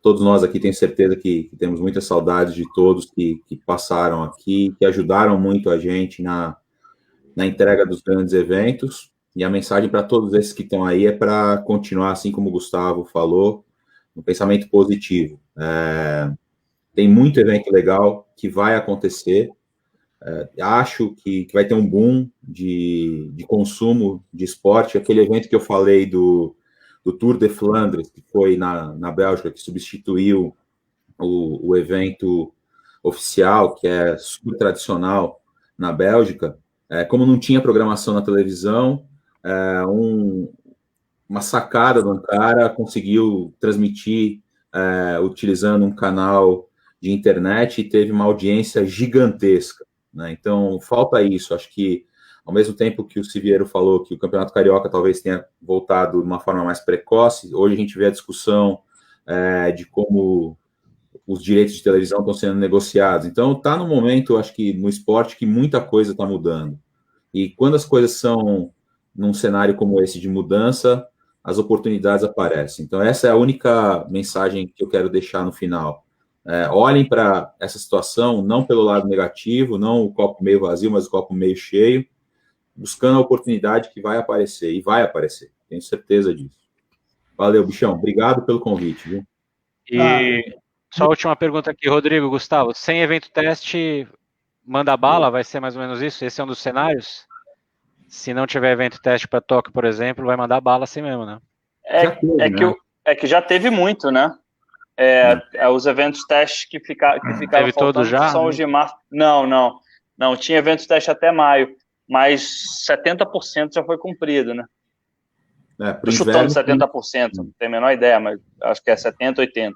Todos nós aqui, tenho certeza que temos muitas saudades de todos que passaram aqui, que ajudaram muito a gente na entrega dos grandes eventos. E a mensagem para todos esses que estão aí é para continuar, assim como o Gustavo falou, um pensamento positivo. Tem muito evento legal que vai acontecer. Acho que vai ter um boom de consumo de esporte. Aquele evento que eu falei do Tour de Flandres, que foi na Bélgica, que substituiu o evento oficial, que é super tradicional na Bélgica, como não tinha programação na televisão, uma sacada de um cara, conseguiu transmitir utilizando um canal de internet e teve uma audiência gigantesca, né? Então, falta isso. Acho que, ao mesmo tempo que o Siviero falou que o Campeonato Carioca talvez tenha voltado de uma forma mais precoce, hoje a gente vê a discussão de como os direitos de televisão estão sendo negociados. Então, está no momento, acho que no esporte, que muita coisa está mudando. E quando as coisas são num cenário como esse de mudança, as oportunidades aparecem. Então, essa é a única mensagem que eu quero deixar no final. Olhem para essa situação, não pelo lado negativo, não o copo meio vazio, mas o copo meio cheio, buscando a oportunidade que vai aparecer, e vai aparecer, tenho certeza disso. Valeu, Bichão, obrigado pelo convite, viu? E só a última pergunta aqui, Rodrigo, Gustavo, sem evento teste, manda bala, vai ser mais ou menos isso? Esse é um dos cenários? Se não tiver evento teste para Tóquio, por exemplo, vai mandar bala assim mesmo, né? É que já teve muito, né? Os eventos teste que ficaram teve todos já? São os de março. Não, tinha eventos teste até maio, mas 70% já foi cumprido, né? Estou chutando 70%, não tenho a menor ideia, mas acho que é 70%, 80%.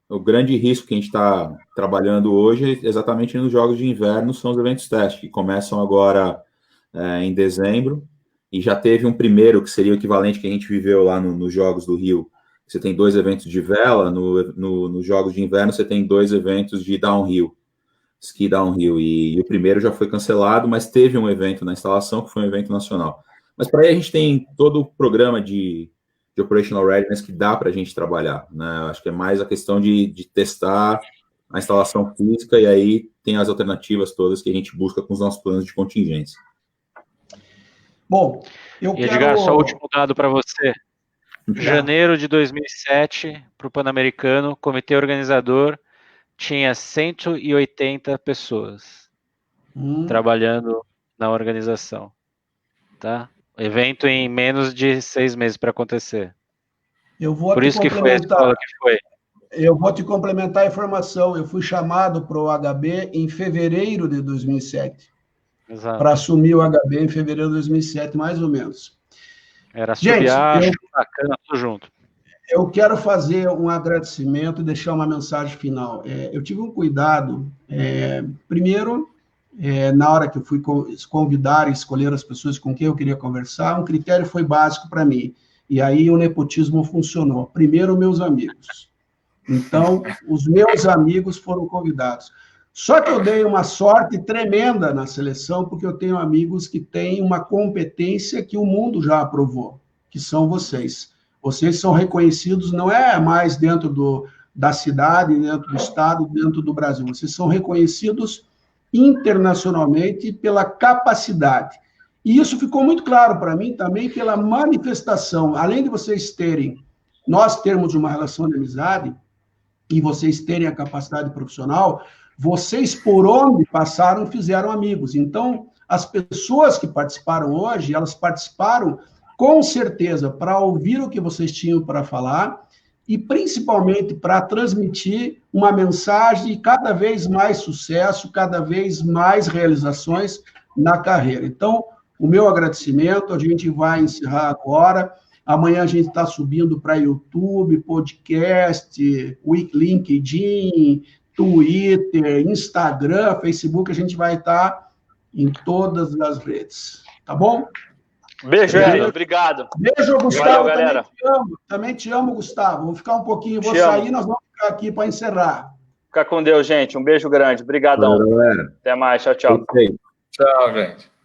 O grande risco que a gente está trabalhando hoje, exatamente nos jogos de inverno, são os eventos teste, que começam agora em dezembro, e já teve um primeiro, que seria o equivalente que a gente viveu lá nos Jogos do Rio. Você tem 2 eventos de vela, nos Jogos de Inverno você tem 2 eventos de downhill, ski downhill, e o primeiro já foi cancelado, mas teve um evento na instalação, que foi um evento nacional. Mas para aí a gente tem todo o programa de Operational Readiness que dá para a gente trabalhar, né? Acho que é mais a questão de testar a instalação física, e aí tem as alternativas todas que a gente busca com os nossos planos de contingência. Bom, Edgar, só o último dado para você. Janeiro de 2007, para o Pan-Americano, o comitê organizador tinha 180 pessoas trabalhando na organização, tá? Evento em menos de 6 meses para acontecer. Por isso que foi a escola que foi. Eu vou te complementar a informação. Eu fui chamado para o HB em fevereiro de 2007. Para assumir o HB em fevereiro de 2007, mais ou menos. Era subiacho, bacana, tudo junto. Eu quero fazer um agradecimento e deixar uma mensagem final. Eu tive um cuidado, primeiro, na hora que eu fui convidar e escolher as pessoas com quem eu queria conversar, um critério foi básico para mim, e aí o nepotismo funcionou. Primeiro, meus amigos. Então, os meus amigos foram convidados. Só que eu dei uma sorte tremenda na seleção, porque eu tenho amigos que têm uma competência que o mundo já aprovou, que são vocês. Vocês são reconhecidos, não é mais dentro da cidade, dentro do estado, dentro do Brasil. Vocês são reconhecidos internacionalmente pela capacidade. E isso ficou muito claro para mim também pela manifestação. Além de nós termos uma relação de amizade, e vocês terem a capacidade profissional, vocês, por onde passaram, fizeram amigos. Então, as pessoas que participaram hoje, elas participaram com certeza para ouvir o que vocês tinham para falar e, principalmente, para transmitir uma mensagem de cada vez mais sucesso, cada vez mais realizações na carreira. Então, o meu agradecimento, a gente vai encerrar agora. Amanhã a gente está subindo para YouTube, podcast, LinkedIn, Twitter, Instagram, Facebook, a gente vai estar em todas as redes. Tá bom? Beijo, Hélio. Obrigado. Beijo, Gustavo. Valeu, galera. Também te amo, Gustavo. Vou ficar um pouquinho, vou sair, nós vamos ficar aqui para encerrar. Fica com Deus, gente. Um beijo grande. Obrigadão. Até mais. Tchau, tchau. Tchau, gente.